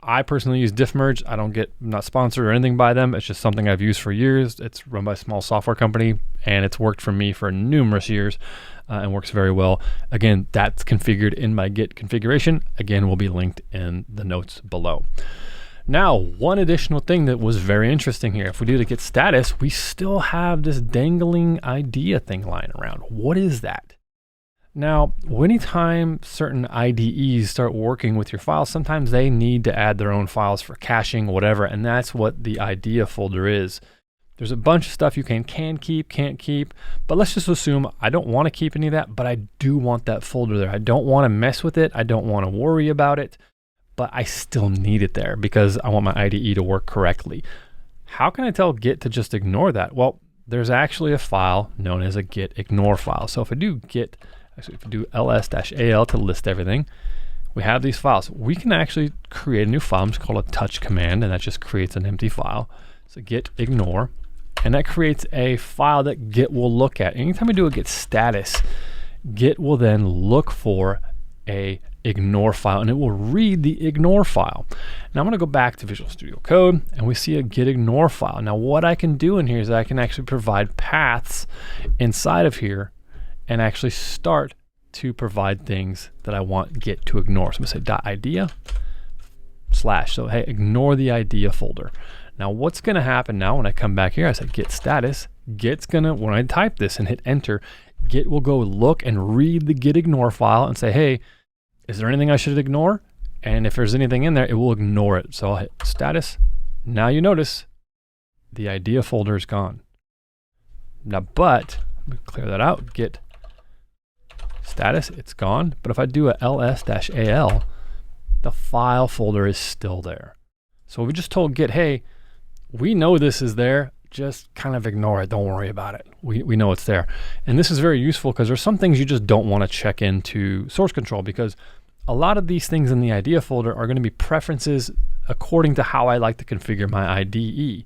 I personally use DiffMerge. I'm not sponsored or anything by them. It's just something I've used for years. It's run by a small software company, and it's worked for me for numerous years and works very well. Again, that's configured in my Git configuration. Again, will be linked in the notes below. Now, one additional thing that was very interesting here, if we do the git status, we still have this dangling idea thing lying around. What is that? Now, anytime certain IDEs start working with your files, sometimes they need to add their own files for caching, whatever, and that's what the idea folder is. There's a bunch of stuff you can keep, can't keep, but let's just assume I don't want to keep any of that, but I do want that folder there. I don't want to mess with it. I don't want to worry about it, but I still need it there because I want my IDE to work correctly. How can I tell Git to just ignore that? Well, there's actually a file known as a git ignore file. So if I do git, actually if I do ls-al to list everything, we have these files. We can actually create a new file. It's called a touch command, and that just creates an empty file. So git ignore, and that creates a file that Git will look at. Anytime we do a git status, Git will then look for a ignore file, and it will read the ignore file. Now I'm going to go back to Visual Studio Code, and we see a git ignore file. Now what I can do in here is I can actually provide paths inside of here and actually start to provide things that I want Git to ignore. So I'm going to say .idea / so hey, ignore the idea folder. Now what's going to happen now when I come back here, I say git status, Git's going to, when I type this and hit enter, Git will go look and read the git ignore file and say, hey, is there anything I should ignore? And if there's anything in there, it will ignore it. So I'll hit status. Now you notice the idea folder is gone. Now, but let me clear that out, git status, it's gone. But if I do a ls-al, the file folder is still there. So we just told Git, hey, we know this is there, just kind of ignore it, don't worry about it. We know it's there. And this is very useful because there's some things you just don't want to check into source control, because a lot of these things in the idea folder are going to be preferences according to how I like to configure my IDE.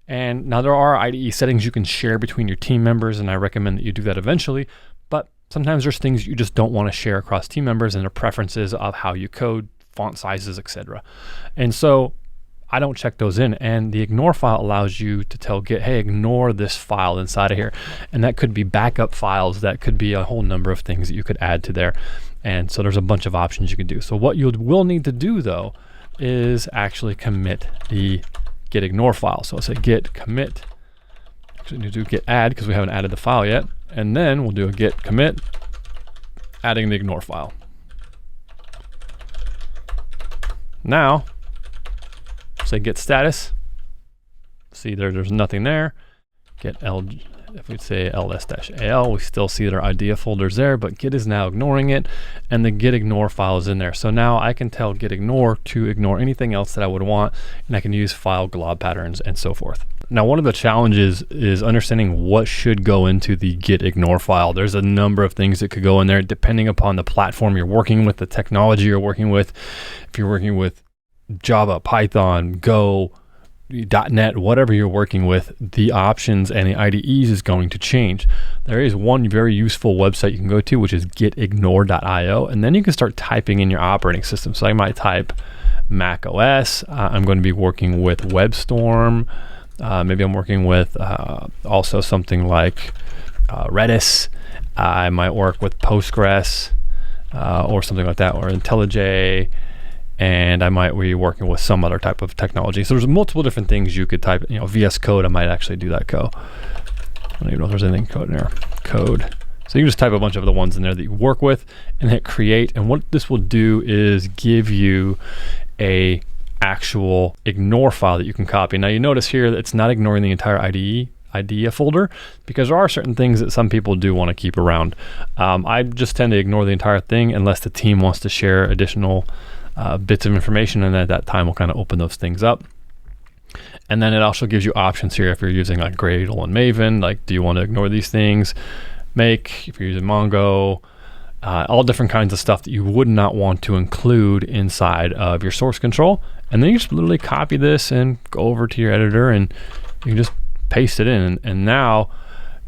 And now there are IDE settings you can share between your team members, and I recommend that you do that eventually, but sometimes there's things you just don't want to share across team members and their preferences of how you code, font sizes, etc. And so I don't check those in, and the ignore file allows you to tell Git, hey, ignore this file inside of here. And that could be backup files, that could be a whole number of things that you could add to there. And so there's a bunch of options you can do. So what you will need to do though is actually commit the git ignore file. So I'll say git commit, actually need to do git add because we haven't added the file yet. And then we'll do a git commit, adding the ignore file. Now, say git status, see there's nothing there. Git L, if we'd say ls-al, we still see that our idea folder's there, but Git is now ignoring it, and the git ignore file is in there. So now I can tell git ignore to ignore anything else that I would want, and I can use file glob patterns and so forth. Now, one of the challenges is understanding what should go into the git ignore file. There's a number of things that could go in there depending upon the platform you're working with, the technology you're working with. If you're working with Java, Python, Go, .NET, whatever you're working with, the options and the IDEs is going to change. There is one very useful website you can go to, which is gitignore.io, and then you can start typing in your operating system. So I might type Mac OS. I'm going to be working with WebStorm. Maybe I'm working with also something like Redis. I might work with Postgres or something like that, or IntelliJ. And I might be working with some other type of technology. So there's multiple different things you could type. VS Code, I might actually do that I don't even know if there's anything code in there. Code. So you can just type a bunch of the ones in there that you work with and hit create. And what this will do is give you a actual ignore file that you can copy. Now you notice here that it's not ignoring the entire idea folder, because there are certain things that some people do want to keep around. I just tend to ignore the entire thing unless the team wants to share additional bits of information, and at that time we'll kind of open those things up. And then it also gives you options here if you're using like Gradle and Maven, like do you want to ignore these things? Make, if you're using Mongo, all different kinds of stuff that you would not want to include inside of your source control. And then you just literally copy this and go over to your editor and you can just paste it in, and now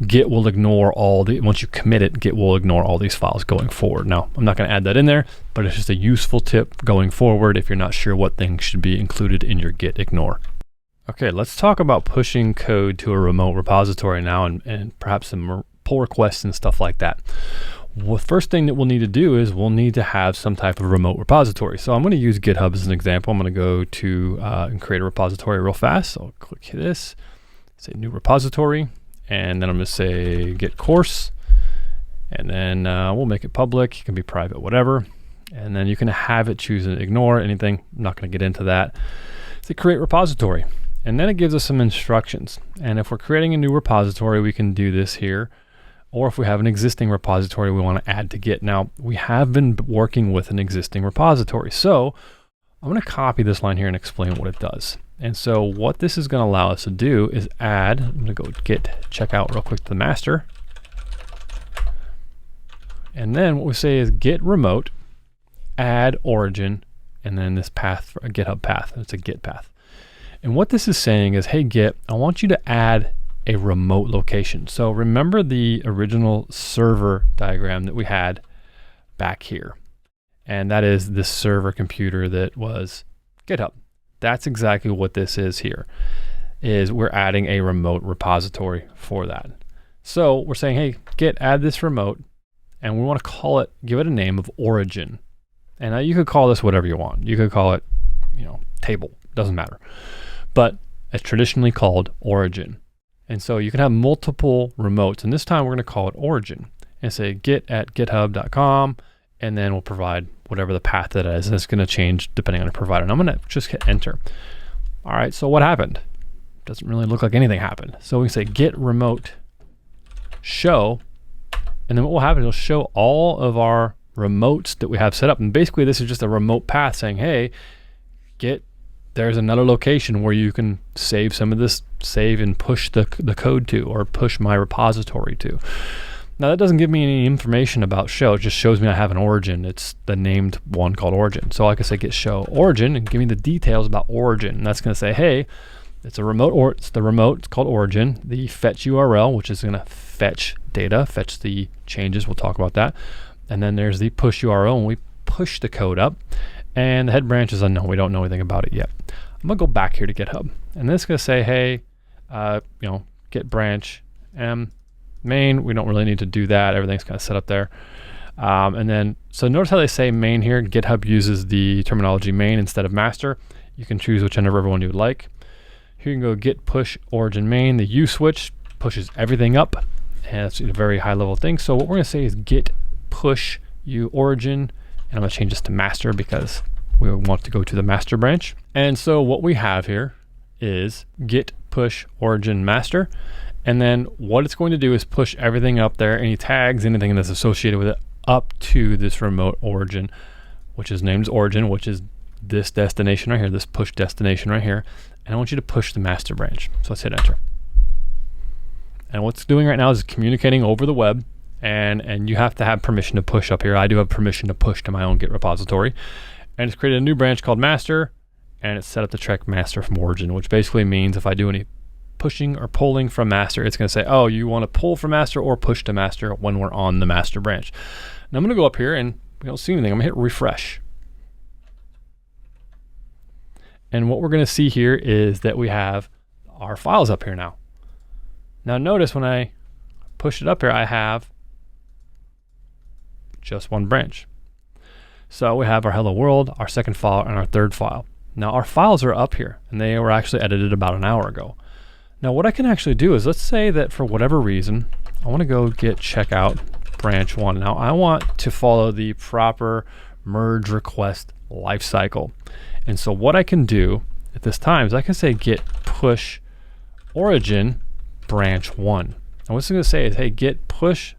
Git will ignore once you commit it, Git will ignore all these files going forward. Now, I'm not going to add that in there, but it's just a useful tip going forward if you're not sure what things should be included in your Git ignore. Okay, let's talk about pushing code to a remote repository now, and perhaps some pull requests and stuff like that. Well, first thing that we'll need to do is we'll need to have some type of remote repository. So I'm going to use GitHub as an example. I'm going to go to and create a repository real fast. So I'll click this, say new repository. And then I'm going to say git course, and then we'll make it public. It can be private, whatever. And then you can have it choose and ignore anything. I'm not going to get into that. Say create repository, and then it gives us some instructions. And if we're creating a new repository, we can do this here. Or if we have an existing repository we want to add to Git. Now, we have been working with an existing repository. So I'm going to copy this line here and explain what it does. And so what this is going to allow us to do is add, I'm going to go git checkout real quick to the master. And then what we say is git remote, add origin, and then this path, for a GitHub path, and it's a Git path. And what this is saying is, hey Git, I want you to add a remote location. So remember the original server diagram that we had back here. And that is this server computer that was GitHub. That's exactly what this is here, is we're adding a remote repository for that. So we're saying, hey, Git, add this remote, and we want to call it, give it a name of origin. And you could call this whatever you want. You could call it, table, doesn't matter. But it's traditionally called origin. And so you can have multiple remotes, and this time we're going to call it origin and say git at github.com, and then we'll provide whatever the path that is, and it's going to change depending on the provider. And I'm going to just hit enter. All right, so what happened? Doesn't really look like anything happened. So we can say git remote show, and then what will happen is it'll show all of our remotes that we have set up. And basically this is just a remote path saying, hey, Git, there's another location where you can save some of this, save and push the code to, or push my repository to. Now that doesn't give me any information about show. It just shows me I have an origin. It's the named one called origin. So I can say git show origin and give me the details about origin. And that's going to say, hey, it's a remote, or it's the remote, it's called origin. The fetch URL, which is going to fetch data, fetch the changes. We'll talk about that. And then there's the push URL, and we push the code up. And the head branch is unknown. We don't know anything about it yet. I'm going to go back here to GitHub. And this is going to say, hey, git branch main. We don't really need to do that. Everything's kind of set up there. And then, so notice how they say main here. GitHub uses the terminology main instead of master. You can choose whichever one you would like. Here you can go git push origin main. The U switch pushes everything up, and it's a very high level thing. So what we're going to say is git push U origin, and I'm going to change this to master because we want to go to the master branch. And so what we have here is git push origin master. And then what it's going to do is push everything up there, any tags, anything that's associated with it, up to this remote origin, which is named as origin, which is this destination right here, this push destination right here. And I want you to push the master branch. So let's hit enter. And what's it's doing right now is communicating over the web, and you have to have permission to push up here. I do have permission to push to my own Git repository. And it's created a new branch called master, and it's set up to track master from origin, which basically means if I do any pushing or pulling from master, it's going to say, oh, you want to pull from master or push to master when we're on the master branch. Now I'm going to go up here and we don't see anything. I'm going to hit refresh. And what we're going to see here is that we have our files up here now. Now notice when I push it up here, I have just one branch. So we have our hello world, our second file, and our third file. Now our files are up here, and they were actually edited about an hour ago. Now what I can actually do is, let's say that for whatever reason, I want to go git checkout branch 1. Now I want to follow the proper merge request lifecycle. And so what I can do at this time is I can say git push origin branch 1. And what it's going to say is, hey, git push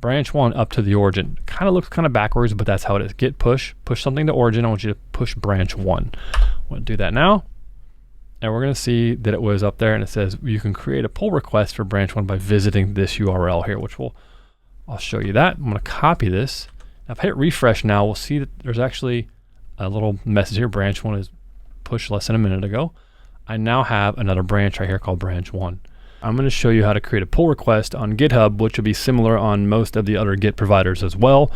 branch 1 up to the origin. Kind of looks kind of backwards, but that's how it is. Git push something to origin. I want you to push branch 1. I'm going to do that now. And we're going to see that it was up there, and it says you can create a pull request for branch 1 by visiting this URL here, which I'll show you that. I'm going to copy this. Now if I hit refresh now, we'll see that there's actually a little message here. Branch 1 is pushed less than a minute ago. I now have another branch right here called branch 1. I'm going to show you how to create a pull request on GitHub, which will be similar on most of the other Git providers as well,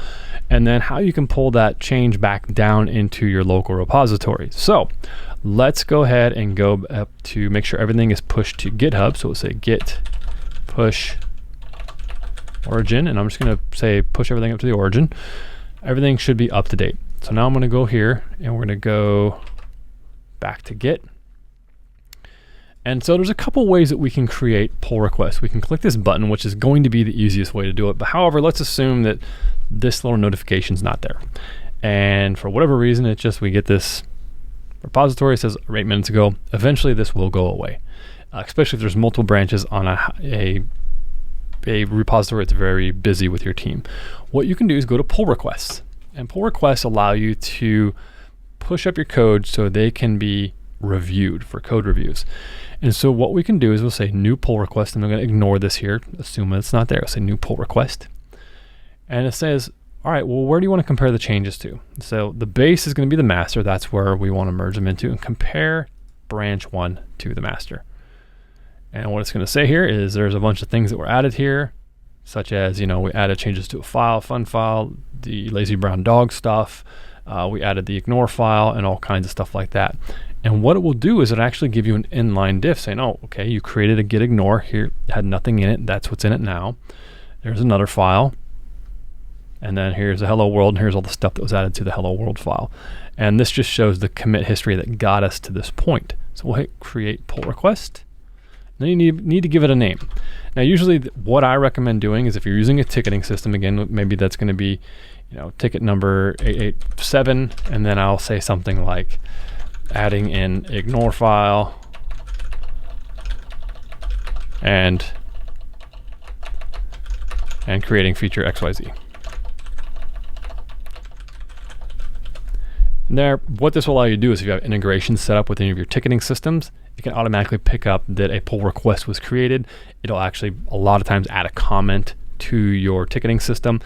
and then how you can pull that change back down into your local repository. So let's go ahead and go up to make sure everything is pushed to GitHub. So we'll say git push origin, and I'm just going to say push everything up to the origin. Everything should be up to date. So now I'm going to go here and we're going to go back to Git. And so there's a couple ways that we can create pull requests. We can click this button, which is going to be the easiest way to do it. But however, let's assume that this little notification is not there. And for whatever reason, it's just we get this repository, it says 8 minutes ago. Eventually this will go away, especially if there's multiple branches on a repository that's very busy with your team. What you can do is go to pull requests. And pull requests allow you to push up your code so they can be reviewed for code reviews. And so what we can do is we'll say new pull request, and I'm going to ignore this here, assume it's not there. I'll say new pull request. And it says, all right, well, where do you want to compare the changes to? So the base is going to be the master. That's where we want to merge them into, and compare branch 1 to the master. And what it's going to say here is there's a bunch of things that were added here, such as, we added changes to a file, fun file, the lazy brown dog stuff. We added the ignore file and all kinds of stuff like that. And what it will do is it actually give you an inline diff saying, oh, okay, you created a git ignore here, it had nothing in it. That's what's in it now. There's another file. And then here's the hello world, and here's all the stuff that was added to the hello world file. And this just shows the commit history that got us to this point. So we'll hit create pull request. Then you need to give it a name. Now, usually what I recommend doing is if you're using a ticketing system, again, maybe that's going to be, ticket number 887, and then I'll say something like adding in ignore file and creating feature XYZ. And there, what this will allow you to do is if you have integrations set up with any of your ticketing systems, it can automatically pick up that a pull request was created. It'll actually a lot of times add a comment to your ticketing system.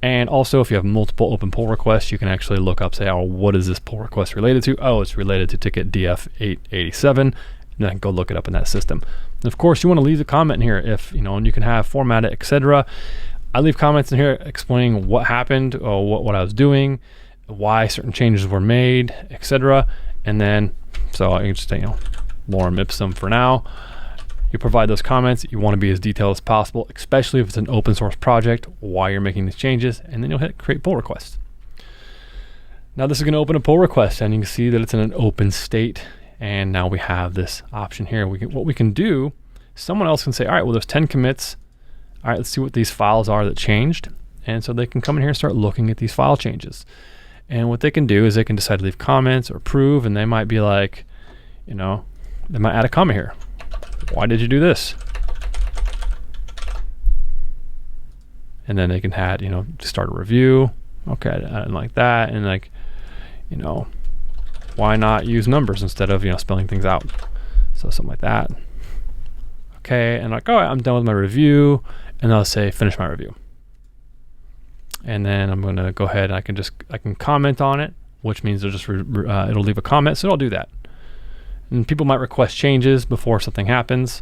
And also if you have multiple open pull requests, you can actually look up, say, oh, what is this pull request related to? Oh, it's related to ticket DF887, and then go look it up in that system. And of course, you want to leave a comment in here if, and you can have format it, etc. I leave comments in here explaining what happened, or what I was doing, why certain changes were made, etc. And then, so I can just say, lorem ipsum for now. You provide those comments. You want to be as detailed as possible, especially if it's an open source project, why you're making these changes, and then you'll hit create pull request. Now this is going to open a pull request, and you can see that it's in an open state. And now we have this option here. What we can do, someone else can say, all right, well, there's 10 commits. All right, let's see what these files are that changed. And so they can come in here and start looking at these file changes. And what they can do is they can decide to leave comments or approve, and they might be like, they might add a comment here. why did you do this? And then they can add, start a review. Okay, I didn't like that. And like, why not use numbers instead of, spelling things out? So something like that. Okay, and like, all right, I'm done with my review. And I'll say finish my review. And then I'm gonna go ahead and I can comment on it, which means it'll leave a comment. So I'll do that. And people might request changes before something happens.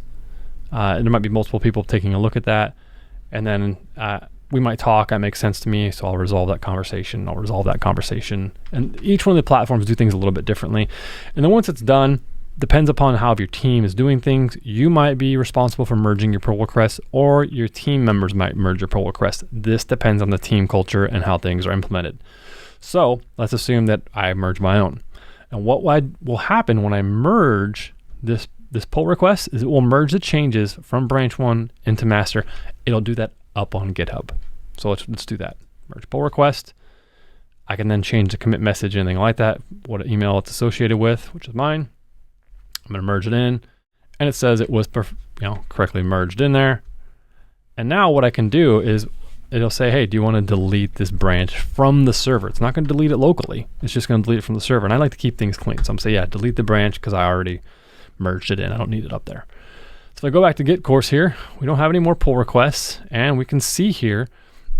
There might be multiple people taking a look at that. And then we might talk, that makes sense to me, so I'll resolve that conversation. And each one of the platforms do things a little bit differently. And then once it's done, depends upon how your team is doing things. You might be responsible for merging your pull requests, or your team members might merge your pull requests. This depends on the team culture and how things are implemented. So let's assume that I merge my own. And what will happen when I merge this pull request is it will merge the changes from branch 1 into master. It'll do that up on GitHub. So let's do that. Merge pull request. I can then change the commit message, anything like that, what email it's associated with, which is mine. I'm going to merge it in, and it says it was correctly merged in there. And now what I can do is it'll say, hey, do you want to delete this branch from the server? It's not going to delete it locally. It's just going to delete it from the server. And I like to keep things clean. So I'm going to say, yeah, delete the branch because I already merged it in. I don't need it up there. So if I go back to Git course here, we don't have any more pull requests, and we can see here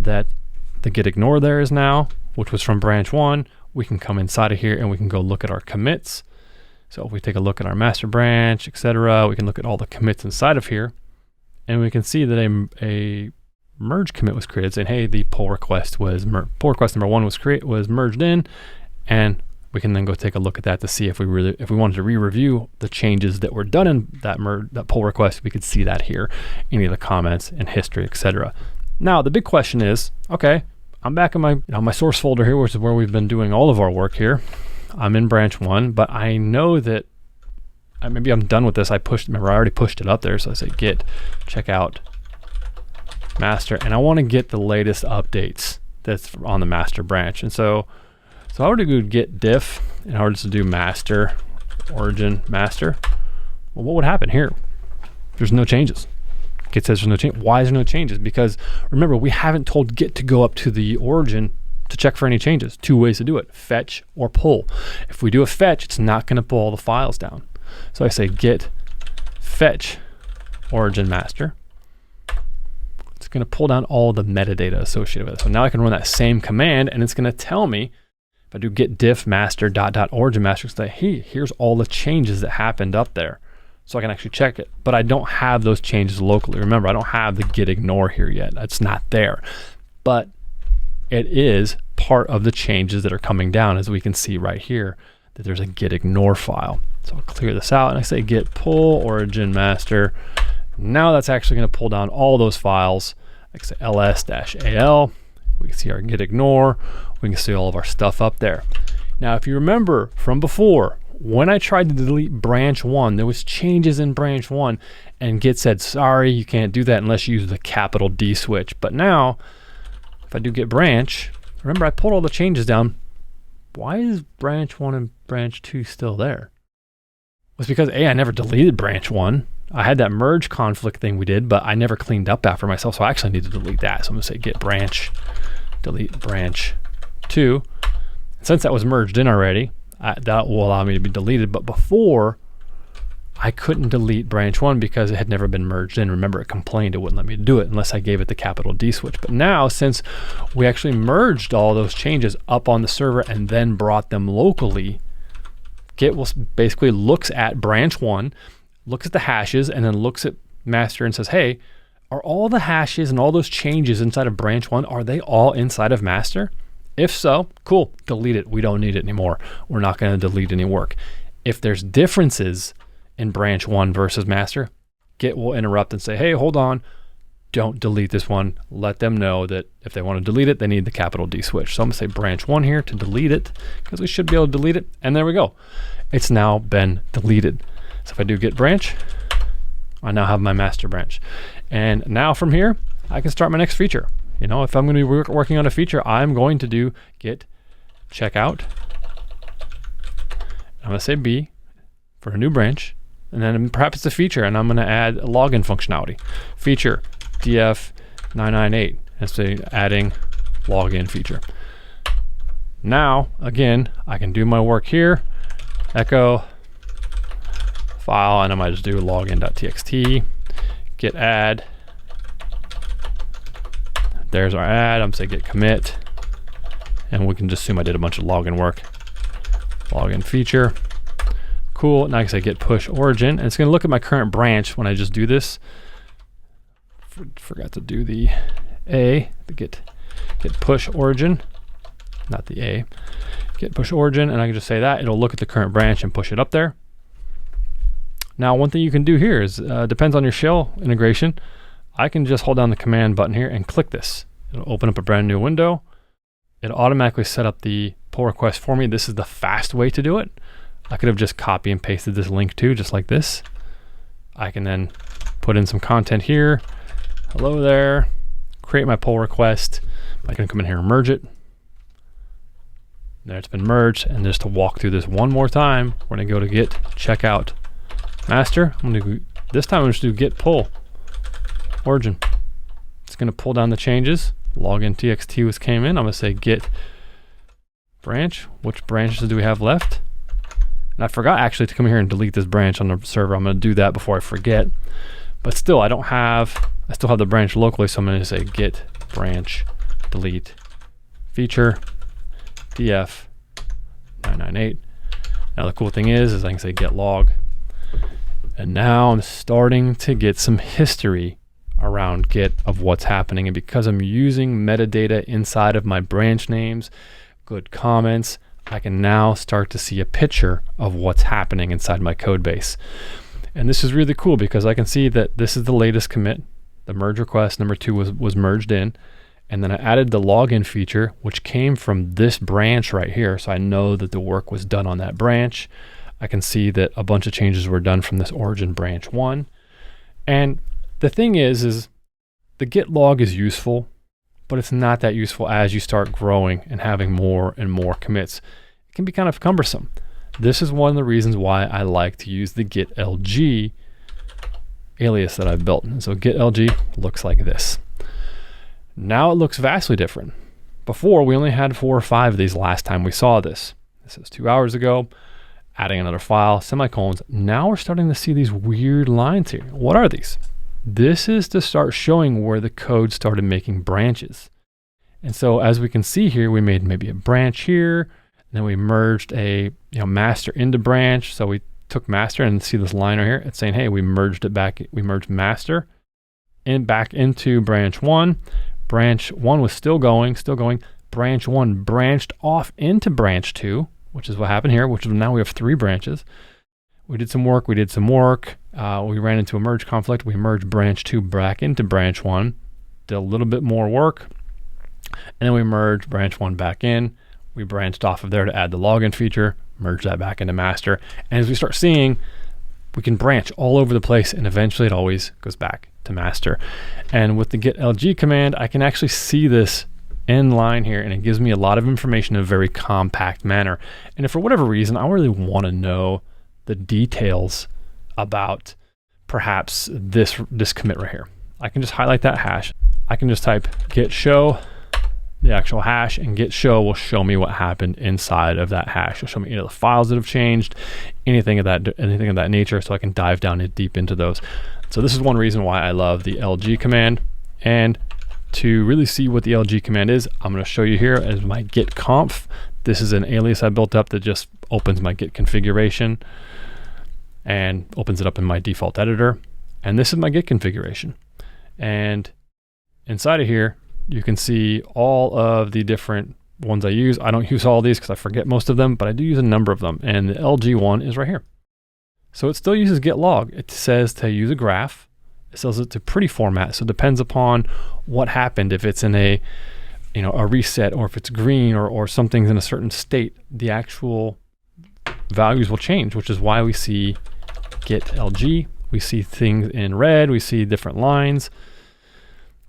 that the git ignore there is now, which was from branch 1. We can come inside of here and we can go look at our commits. So if we take a look at our master branch, etc., we can look at all the commits inside of here, and we can see that a merge commit was created saying, hey, the pull request pull request number 1 was merged in, and we can then go take a look at that to see if we wanted to re-review the changes that were done in that pull request. We could see that here, any of the comments and history, etc. Now the big question is, okay, I'm back in my source folder here, which is where we've been doing all of our work here. I'm in branch 1, but I know that maybe I'm done with this. I already pushed it up there, so I say git checkout master, and I want to get the latest updates that's on the master branch. And so I already do git diff in order to do master origin master. Well, what would happen here? There's no changes. Git says there's no change. Why is there no changes? Because remember, we haven't told Git to go up to the origin to check for any changes. 2 ways to do it: fetch or pull. If we do a fetch, it's not going to pull all the files down. So I say git fetch origin master. It's going to pull down all the metadata associated with it. So now I can run that same command, and it's going to tell me, if I do git diff master .origin master, say, hey, here's all the changes that happened up there. So I can actually check it. But I don't have those changes locally. Remember, I don't have the git ignore here yet. It's not there. But it is part of the changes that are coming down, as we can see right here, that there's a git ignore file. So I'll clear this out, and I say git pull origin master. Now that's actually going to pull down all those files, like say ls-al. We can see our git ignore. We can see all of our stuff up there. Now, if you remember from before, when I tried to delete branch 1, there was changes in branch 1, and Git said, sorry, you can't do that unless you use the capital D switch. But now, if I do git branch, remember I pulled all the changes down. Why is branch 1 and branch 2 still there? It's because I never deleted branch 1. I had that merge conflict thing we did, but I never cleaned up after myself, so I actually need to delete that. So I'm going to say git branch, delete branch 2. Since that was merged in already, that will allow me to be deleted. But before, I couldn't delete branch 1 because it had never been merged in. Remember, it complained it wouldn't let me do it unless I gave it the capital D switch. But now, since we actually merged all those changes up on the server and then brought them locally, Git will basically looks at branch 1, looks at the hashes, and then looks at master and says, hey, are all the hashes and all those changes inside of branch 1, are they all inside of master? If so, cool, delete it. We don't need it anymore. We're not going to delete any work. If there's differences in branch 1 versus master, Git will interrupt and say, hey, hold on, don't delete this one. Let them know that if they want to delete it, they need the capital D switch. So I'm going to say branch 1 here to delete it, because we should be able to delete it. And there we go. It's now been deleted. So if I do git branch, I now have my master branch. And now from here, I can start my next feature. If I'm going to be working on a feature, I'm going to do git checkout. I'm going to say B for a new branch, And then perhaps it's a feature, and I'm going to add a login functionality. Feature df998, and say adding login feature. Now, again, I can do my work here, echo file, and I might just do login.txt, git add. There's our add. I'm saying git commit, and we can just assume I did a bunch of login work. Login feature. Cool. Now I can say git push origin, and it's going to look at my current branch when I just do this. Forgot to do the A, the git push origin, not the A. Git push origin, and I can just say that. It'll look at the current branch and push it up there. Now, one thing you can do here is, depends on your shell integration, I can just hold down the command button here and click this. It'll open up a brand new window. It'll automatically set up the pull request for me. This is the fast way to do it. I could have just copy and pasted this link too, just like this. I can then put in some content here. Hello there. Create my pull request. I can come in here and merge it. There, it's been merged. And just to walk through this one more time, we're going to go to git checkout master. This time I'm going to do git pull origin. It's going to pull down the changes. Login txt was came in. I'm going to say git branch. Which branches do we have left? And I forgot actually to come here and delete this branch on the server. I'm going to do that before I forget. But still, I still have the branch locally, so I'm going to say git branch delete feature df998. Now the cool thing is I can say git log. And now I'm starting to get some history around Git of what's happening. And because I'm using metadata inside of my branch names, good comments, I can now start to see a picture of what's happening inside my code base. And this is really cool because I can see that this is the latest commit. The merge request number 2 was merged in. And then I added the login feature, which came from this branch right here. So I know that the work was done on that branch. I can see that a bunch of changes were done from this origin branch 1. And the thing is the git log is useful, but it's not that useful as you start growing and having more and more commits. It can be kind of cumbersome. This is one of the reasons why I like to use the git lg alias that I've built. And so git lg looks like this. Now it looks vastly different. Before, we only had 4 or 5 of these last time we saw this. This is 2 hours ago. Adding another file, semicolons. Now we're starting to see these weird lines here. What are these? This is to start showing where the code started making branches. And so as we can see here, we made maybe a branch here, then we merged a master into branch. So we took master and see this line right here. It's saying, hey, we merged it back. We merged master and back into branch 1. Branch 1 was still going. Branch 1 branched off into branch 2, which is what happened here, which is now we have 3 branches. We did some work. We ran into a merge conflict. We merged branch 2 back into branch 1, did a little bit more work, and then we merged branch 1 back in. We branched off of there to add the login feature, merge that back into master. And as we start seeing, we can branch all over the place, and eventually it always goes back to master. And with the git lg command, I can actually see this end line here, and it gives me a lot of information in a very compact manner. And if for whatever reason I really want to know the details about perhaps this commit right here, I can just highlight that hash. I can just type git show the actual hash, and git show will show me what happened inside of that hash. It'll show me the files that have changed, anything of that nature, so I can dive down deep into those. So this is one reason why I love the lg command. And to really see what the lg command is, I'm going to show you here as my git conf. This is an alias I built up that just opens my git configuration and opens it up in my default editor. And this is my git configuration. And inside of here, you can see all of the different ones I use. I don't use all of these because I forget most of them, but I do use a number of them. And the lg one is right here. So it still uses git log. It says to use a graph. It says it's a pretty format. So it depends upon what happened. If it's in a reset, or if it's green, or something's in a certain state, the actual values will change, which is why we see git lg. We see things in red. We see different lines.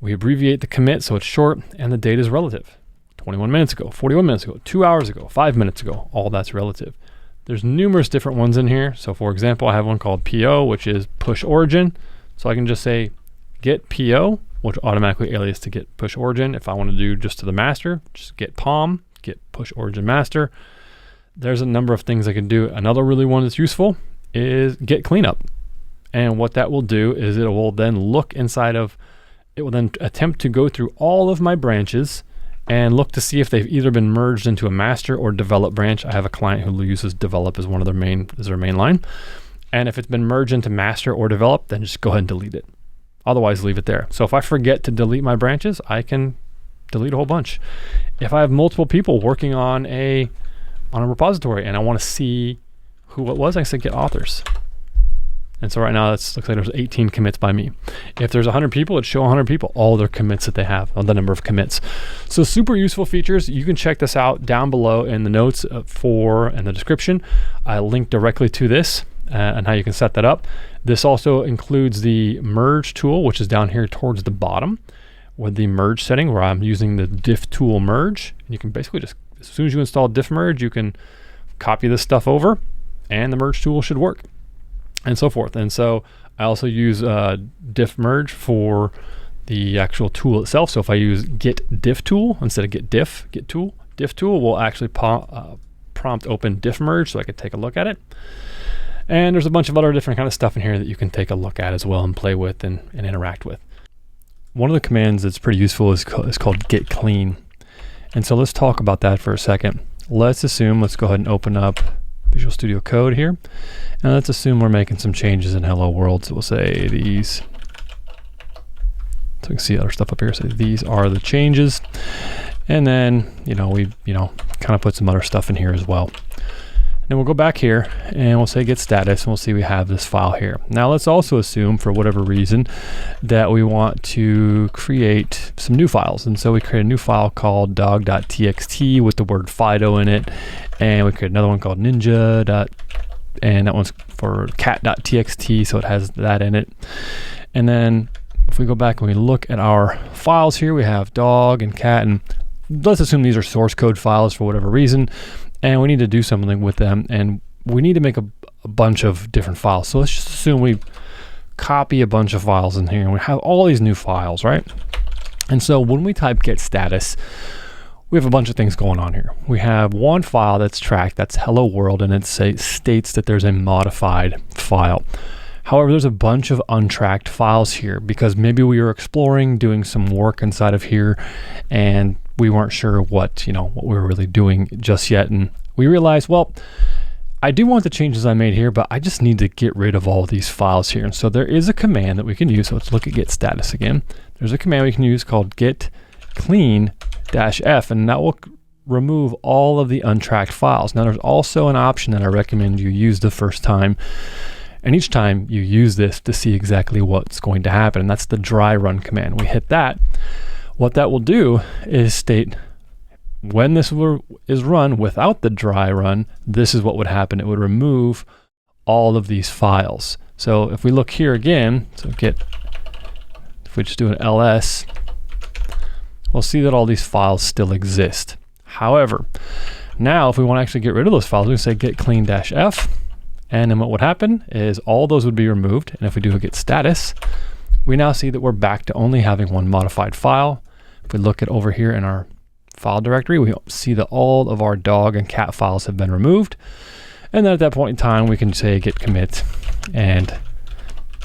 We abbreviate the commit so it's short, and the date is relative. 21 minutes ago, 41 minutes ago, 2 hours ago, 5 minutes ago, all that's relative. There's numerous different ones in here. So for example, I have one called PO, which is push origin. So I can just say get PO, which automatically alias to get push origin. If I want to do just to the master, just get POM, get push origin master. There's a number of things I can do. Another really one that's useful is get cleanup. And what that will do is it will then look inside of, it will then attempt to go through all of my branches and look to see if they've either been merged into a master or develop branch. I have a client who uses develop as one of their main line. And if it's been merged into master or develop, then just go ahead and delete it. Otherwise, leave it there. So if I forget to delete my branches, I can delete a whole bunch. If I have multiple people working on a repository and I want to see who it was, I can say get authors. And so right now it looks like there's 18 commits by me. If there's 100 people, it'd show 100 people all their commits that they have, the number of commits. So super useful features. You can check this out down below in the notes and the description. I link directly to this and how you can set that up. This also includes the merge tool, which is down here towards the bottom with the merge setting where I'm using the diff tool merge. And you can basically just, as soon as you install diff merge, you can copy this stuff over and the merge tool should work, and so forth. And so I also use diff merge for the actual tool itself. So if I use get diff tool instead of get tool, diff tool will actually prompt open diff merge so I could take a look at it. And there's a bunch of other different kind of stuff in here that you can take a look at as well and play with and interact with. One of the commands that's pretty useful is called get clean. And so let's talk about that for a second. Let's go ahead and open up Visual Studio Code here. And let's assume we're making some changes in Hello World. So we'll say these. So you can see other stuff up here. So these are the changes. And then, we kind of put some other stuff in here as well. Then we'll go back here and we'll say get status, and we'll see we have this file here. Now let's also assume for whatever reason that we want to create some new files. And so we create a new file called dog.txt with the word Fido in it. And we create another one called ninja. And that one's for cat.txt, so it has that in it. And then if we go back and we look at our files here, we have dog and cat, and let's assume these are source code files for whatever reason. And we need to do something with them, and we need to make a bunch of different files. So let's just assume we copy a bunch of files in here and we have all these new files, right? And so when we type get status, we have a bunch of things going on here. We have one file that's tracked, that's hello world, and it states that there's a modified file. However, there's a bunch of untracked files here because maybe we were exploring, doing some work inside of here, and we weren't sure what we were really doing just yet. And we realized, well, I do want the changes I made here, but I just need to get rid of all of these files here. And so there is a command that we can use. So let's look at get status again. There's a command we can use called get clean -f, and that will remove all of the untracked files. Now there's also an option that I recommend you use the first time. And each time you use this to see exactly what's going to happen, and that's the dry run command. We hit that. What that will do is state when this is run without the dry run, this is what would happen. It would remove all of these files. So if we look here again, if we just do an ls, we'll see that all these files still exist. However, now if we want to actually get rid of those files, we can say get clean -f. And then what would happen is all those would be removed. And if we do a get status, we now see that we're back to only having one modified file. If we look at over here in our file directory, we see that all of our dog and cat files have been removed. And then at that point in time, we can say git commit and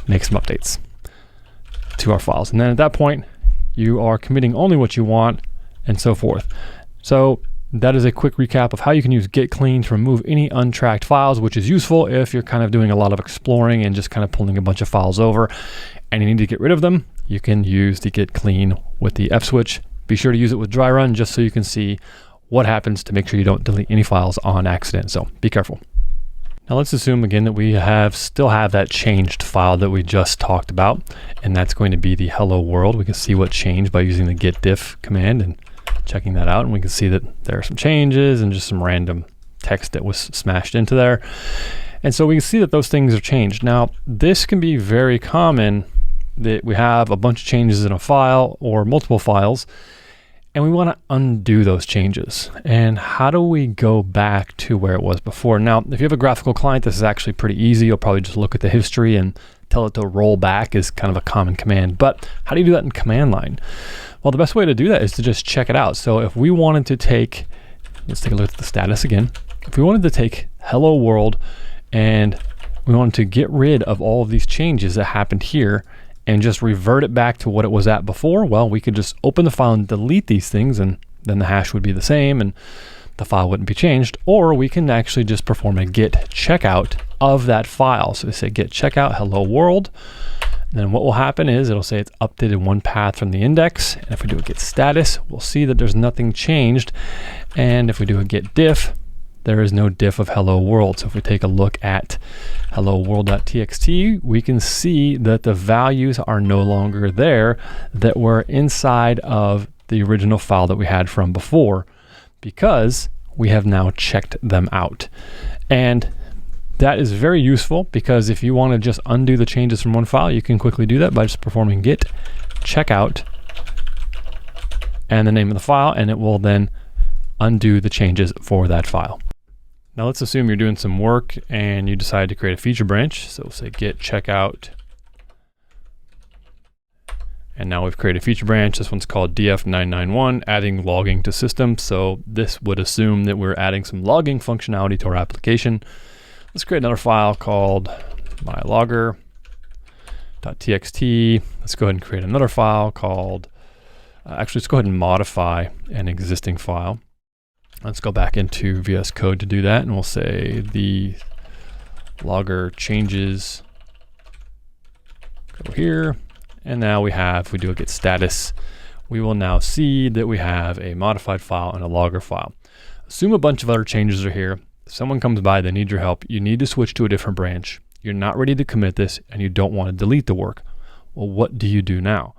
make some updates to our files. And then at that point, you are committing only what you want and so forth. So that is a quick recap of how you can use get clean to remove any untracked files, which is useful if you're kind of doing a lot of exploring and just kind of pulling a bunch of files over and you need to get rid of them. You can use the get clean with the F switch. Be sure to use it with dry run just so you can see what happens to make sure you don't delete any files on accident. So be careful. Now let's assume again that we still have that changed file that we just talked about, and that's going to be the hello world. We can see what changed by using the get diff command and checking that out, and we can see that there are some changes and just some random text that was smashed into there. And so we can see that those things have changed. Now this can be very common that we have a bunch of changes in a file or multiple files, and we want to undo those changes. And how do we go back to where it was before? Now, if you have a graphical client, this is actually pretty easy. You'll probably just look at the history and tell it to roll back is kind of a common command. But how do you do that in command line? Well, the best way to do that is to just check it out. So if we wanted to take, let's take a look at the status again. If we wanted to take hello world and we wanted to get rid of all of these changes that happened here and just revert it back to what it was at before, well, we could just open the file and delete these things, and then the hash would be the same and the file wouldn't be changed. Or we can actually just perform a git checkout of that file. So we say git checkout hello world. And then what will happen is it'll say it's updated one path from the index. And if we do a git status, we'll see that there's nothing changed. And if we do a git diff, there is no diff of hello world. So if we take a look at hello world.txt, we can see that the values are no longer there that were inside of the original file that we had from before, because we have now checked them out. And that is very useful, because if you want to just undo the changes from one file, you can quickly do that by just performing git checkout and the name of the file, and it will then undo the changes for that file. Now let's assume you're doing some work and you decide to create a feature branch. So we'll say git checkout. And now we've created a feature branch. This one's called df991, adding logging to system. So this would assume that we're adding some logging functionality to our application. Let's create another file called mylogger.txt. Let's go ahead and create another file called, actually let's go ahead and modify an existing file. Let's go back into VS Code to do that, and we'll say the logger changes go here. And now we have, if we do a git status, we will now see that we have a modified file and a logger file. Assume a bunch of other changes are here. If someone comes by, they need your help, you need to switch to a different branch. You're not ready to commit this and you don't want to delete the work. Well, what do you do now?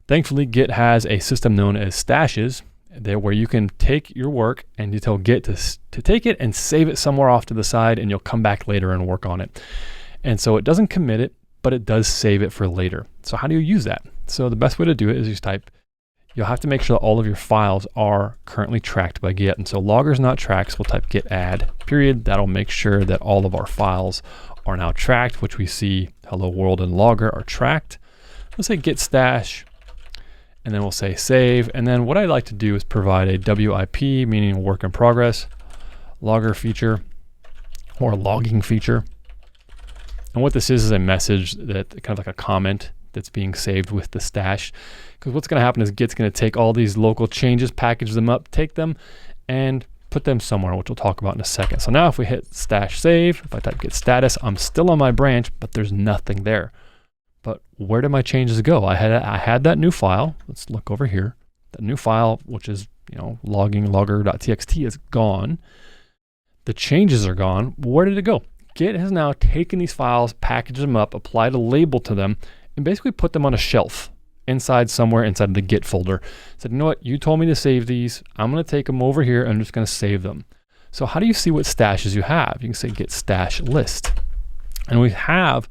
Thankfully, Git has a system known as stashes, there where you can take your work and you tell Git to take it and save it somewhere off to the side, and you'll come back later and work on it. And so it doesn't commit it, but it does save it for later. So how do you use that? So the best way to do it is you type, you'll have to make sure that all of your files are currently tracked by Git. And so logger's not tracked, so we'll type git add period. That'll make sure that all of our files are now tracked, which we see hello world and logger are tracked. Let's say git stash, and then we'll say save. And then what I'd like to do is provide a WIP, meaning work in progress, logger feature or logging feature. And what this is a message that kind of like a comment that's being saved with the stash. Because what's going to happen is Git's going to take all these local changes, package them up, take them, and put them somewhere, which we'll talk about in a second. So now if we hit stash save, if I type git status, I'm still on my branch, but there's nothing there. But where did my changes go? I had that new file. Let's look over here. That new file, which is logging logger.txt, is gone. The changes are gone. Where did it go? Git has now taken these files, packaged them up, applied a label to them, and basically put them on a shelf somewhere inside of the Git folder. Said, you know what? You told me to save these. I'm going to take them over here and I'm just going to save them. So how do you see what stashes you have? You can say git stash list. And we have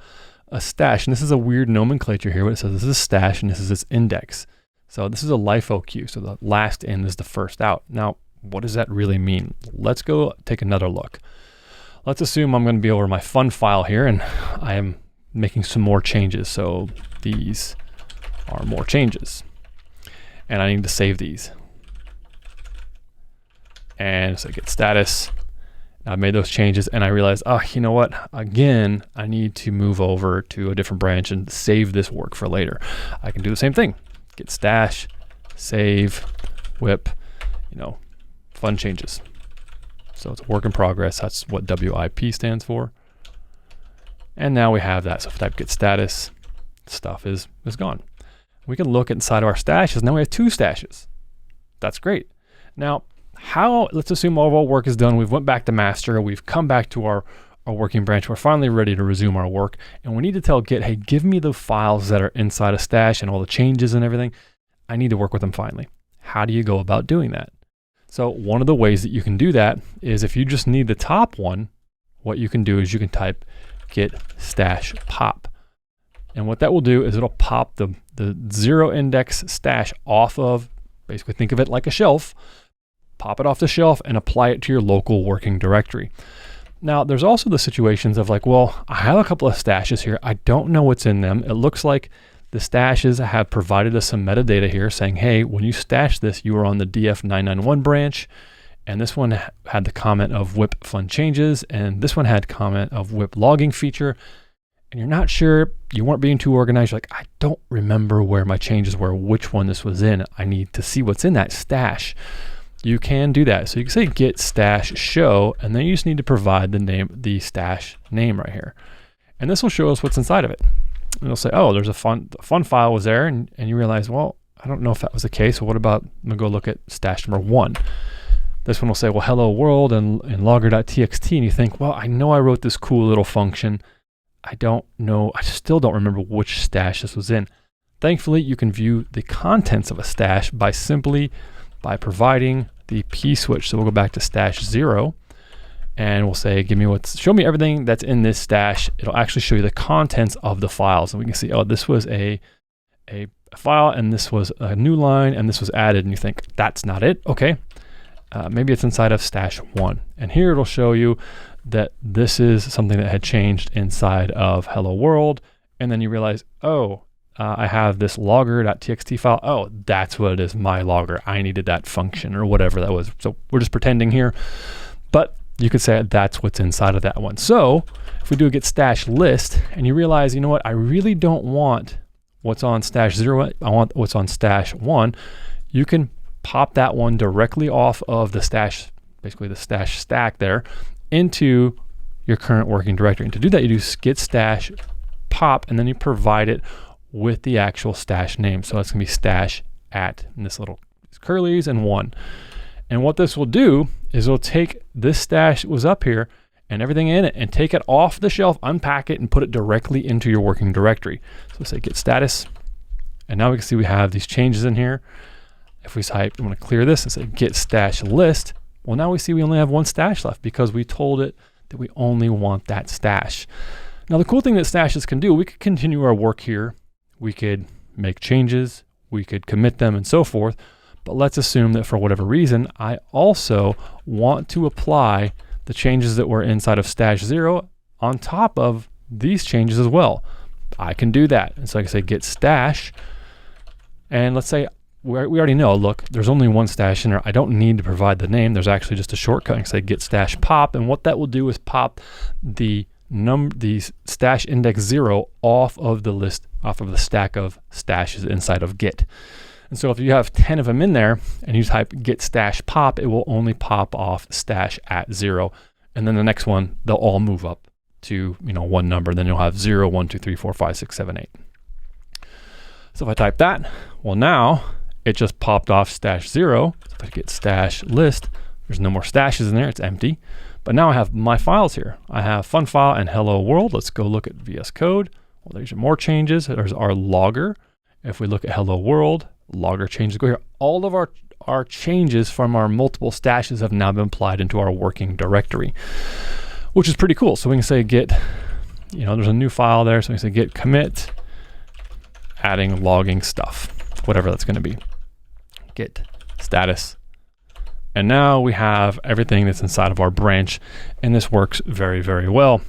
a stash, and this is a weird nomenclature here, but it says this is a stash and this is its index. So this is a LIFO queue, so the last in is the first out. Now, what does that really mean? Let's go take another look. Let's assume I'm going to be over my fun file here, and I am making some more changes. So these are more changes, and I need to save these. And so git status. I made those changes and I realized, oh, you know what? Again, I need to move over to a different branch and save this work for later. I can do the same thing. Git stash, save, whip, fun changes. So it's a work in progress. That's what WIP stands for. And now we have that. So if I type git status, stuff is gone. We can look inside of our stashes. Now we have two stashes. That's great. Now, let's assume all of our work is done. We've went back to master. We've come back to our working branch. We're finally ready to resume our work. And we need to tell Git, hey, give me the files that are inside a stash and all the changes and everything. I need to work with them finally. How do you go about doing that? So one of the ways that you can do that is if you just need the top one, what you can do is you can type git stash pop. And what that will do is it'll pop the zero index stash off of Basically think of it like a shelf. Pop it off the shelf and apply it to your local working directory. Now, there's also the situations of like, well, I have a couple of stashes here. I don't know what's in them. It looks like the stashes have provided us some metadata here saying, hey, when you stashed this, you were on the DF991 branch. And this one had the comment of WIP fun changes. And this one had comment of WIP logging feature. And you're not sure, you weren't being too organized. You're like, I don't remember where my changes were, which one this was in. I need to see what's in that stash. You can do that. So you can say git stash show, and then you just need to provide the stash name right here. And this will show us what's inside of it. And it'll say, oh, there's a fun file was there. And you realize, well, I don't know if that was the case. So what about, I'm gonna go look at stash number 1. This one will say, well, hello world and logger.txt. And you think, well, I know I wrote this cool little function. I don't know, I still don't remember which stash this was in. Thankfully, you can view the contents of a stash by providing the p switch. So we'll go back to stash 0 and we'll say, show me everything that's in this stash. It'll actually show you the contents of the files. And we can see, oh, this was a file and this was a new line and this was added. And you think, that's not it. Okay. Maybe it's inside of stash 1. And here it'll show you that this is something that had changed inside of hello world. And then you realize, oh, I have this logger.txt file. Oh, that's what it is, my logger. I needed that function or whatever that was. So we're just pretending here, but you could say that's what's inside of that one. So if we do a git stash list and you realize, you know what, I really don't want what's on stash 0. I want what's on stash 1. You can pop that one directly off of the stash, basically the stash stack there, into your current working directory. And to do that, you do git stash pop, and then you provide it with the actual stash name. So that's gonna be stash at, and this little curlies and 1. And what this will do is it'll take this stash that was up here and everything in it and take it off the shelf, unpack it, and put it directly into your working directory. So let's say git status. And now we can see we have these changes in here. If we type, I'm gonna clear this and say git stash list. Well, now we see we only have 1 stash left because we told it that we only want that stash. Now, the cool thing that stashes can do, we could continue our work here. We could make changes, we could commit them and so forth. But let's assume that for whatever reason, I also want to apply the changes that were inside of stash 0 on top of these changes as well. I can do that. And so I can say git stash. And let's say we already know, look, there's only 1 stash in there. I don't need to provide the name. There's actually just a shortcut. I can say git stash pop. And what that will do is pop the stash index 0 off of the list, off of the stack of stashes inside of git. And so if you have 10 of them in there and you type git stash pop, it will only pop off stash at 0. And then the next one, they'll all move up to 1 number. Then you'll have 0, 1, 2, 3, 4, 5, 6, 7, 8. So if I type that, well, now it just popped off stash 0. So if I git stash list, there's no more stashes in there, it's empty. But now I have my files here. I have fun file and hello world. Let's go look at VS Code. Well, there's more changes. There's our logger. If we look at hello world, logger changes go here. All of our changes from our multiple stashes have now been applied into our working directory, which is pretty cool. So we can say git, there's a new file there. So we can say git commit, adding logging stuff, whatever that's gonna be. Git status. And now we have everything that's inside of our branch, and this works very, very well.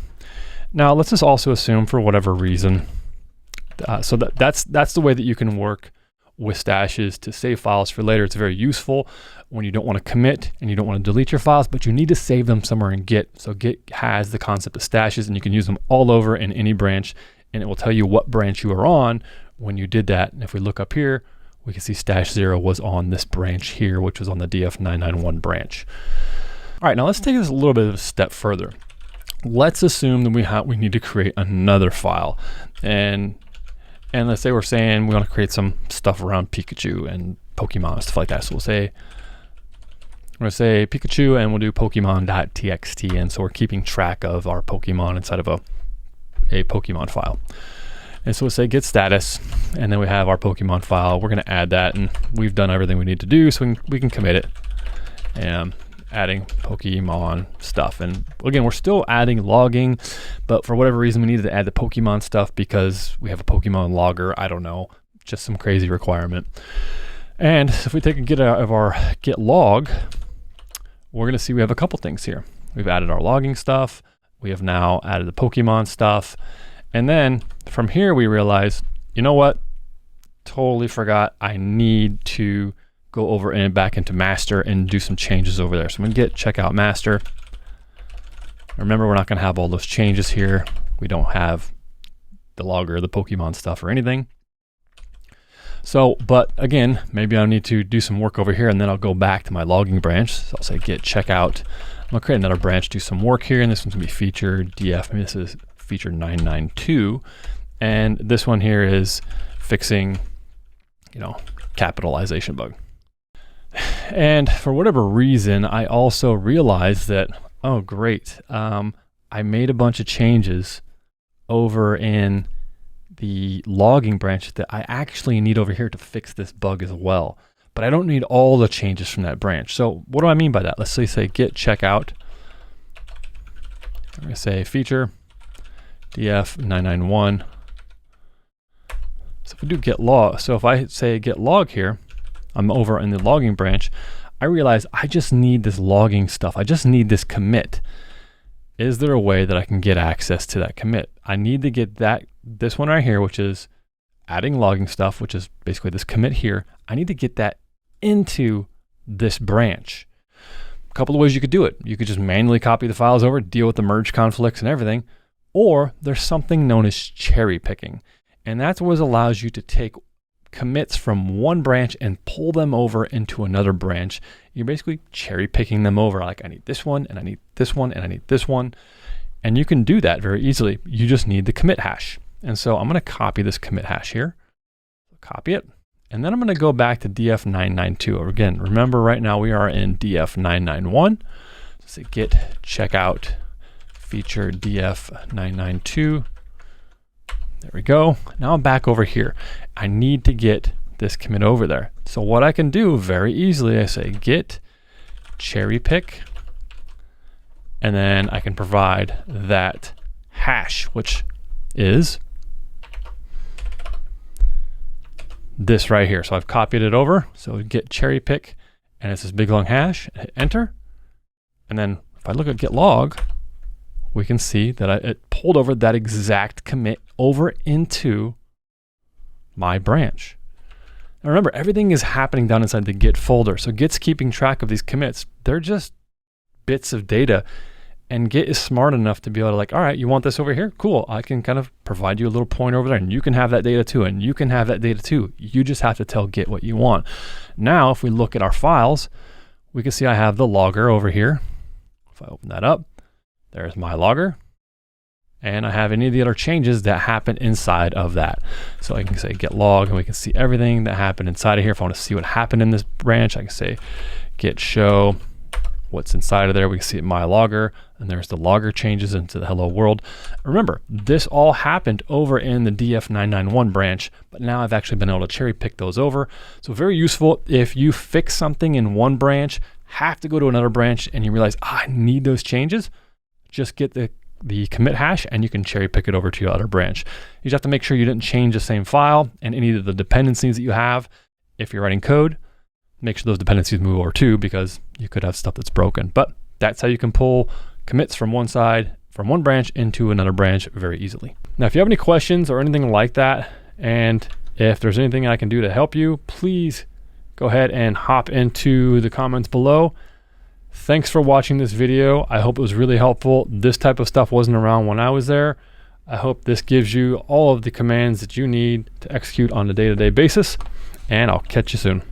Now let's just also assume for whatever reason, so that's the way that you can work with stashes to save files for later. It's very useful when you don't want to commit and you don't want to delete your files, but you need to save them somewhere in Git. So Git has the concept of stashes, and you can use them all over in any branch, and it will tell you what branch you are on when you did that. And if we look up here, we can see stash 0 was on this branch here, which was on the DF991 branch. All right, now let's take this a little bit of a step further. Let's assume that we need to create another file. And let's say we're saying we want to create some stuff around Pikachu and Pokemon and stuff like that. So we're going to say Pikachu, and we'll do Pokemon.txt. And so we're keeping track of our Pokemon inside of a Pokemon file. And so we'll say git status, and then we have our Pokemon file. We're going to add that, and we've done everything we need to do, so we can commit it. And adding Pokemon stuff. And again, we're still adding logging, but for whatever reason, we needed to add the Pokemon stuff because we have a Pokemon logger. I don't know, just some crazy requirement. And if we take a git out of our git log, we're going to see we have a couple things here. We've added our logging stuff. We have now added the Pokemon stuff. And then from here, we realize, you know what? Totally forgot. I need to go over and back into master and do some changes over there. So I'm going to git checkout master. Remember, we're not going to have all those changes here. We don't have the logger, the Pokemon stuff or anything. So, but again, maybe I need to do some work over here and then I'll go back to my logging branch. So I'll say git checkout. I'm gonna create another branch, do some work here, and this one's gonna be feature df. Maybe this is feature 992. And this one here is fixing, capitalization bug. And for whatever reason, I also realized that, oh great, I made a bunch of changes over in the logging branch that I actually need over here to fix this bug as well. But I don't need all the changes from that branch. So what do I mean by that? Let's say git checkout. I'm gonna say feature df 991. So if we do git log, so if I say git log here, I'm over in the logging branch, I realize I just need this logging stuff. I just need this commit. Is there a way that I can get access to that commit? I need to get this one right here, which is adding logging stuff, which is basically this commit here. I need to get that into this branch. A couple of ways you could do it. You could just manually copy the files over, deal with the merge conflicts and everything, or there's something known as cherry picking. And that's what allows you to take commits from one branch and pull them over into another branch. You're basically cherry picking them over. Like I need this one and I need this one and I need this one. And you can do that very easily. You just need the commit hash. And so I'm going to copy this commit hash here, copy it. And then I'm going to go back to df992. Again, remember right now we are in df991. So say git checkout feature df992. There we go. Now I'm back over here. I need to get this commit over there. So what I can do very easily, I say git cherry pick, and then I can provide that hash, which is this right here. So I've copied it over. So git cherry pick, and it's this big long hash, hit enter. And then if I look at git log, we can see that it pulled over that exact commit over into my branch. Now remember, everything is happening down inside the Git folder. So Git's keeping track of these commits. They're just bits of data. And Git is smart enough to be able to all right, you want this over here? Cool. I can kind of provide you a little pointer over there and you can have that data too. And you can have that data too. You just have to tell Git what you want. Now, if we look at our files, we can see I have the logger over here. If I open that up, there's my logger. And I have any of the other changes that happen inside of that. So I can say git log and we can see everything that happened inside of here. If I want to see what happened in this branch, I can say git show what's inside of there. We can see my logger, and there's the logger changes into the hello world. Remember, this all happened over in the df991 branch, but now I've actually been able to cherry pick those over. So very useful if you fix something in one branch, have to go to another branch, and you realize, I need those changes. Just get the commit hash and you can cherry pick it over to your other branch. You just have to make sure you didn't change the same file and any of the dependencies that you have. If you're writing code, make sure those dependencies move over too, because you could have stuff that's broken. But that's how you can pull commits from one side, from one branch into another branch very easily. Now, if you have any questions or anything like that, and if there's anything I can do to help you, please go ahead and hop into the comments below. Thanks for watching this video. I hope it was really helpful. This type of stuff wasn't around when I was there. I hope this gives you all of the commands that you need to execute on a day-to-day basis, and I'll catch you soon.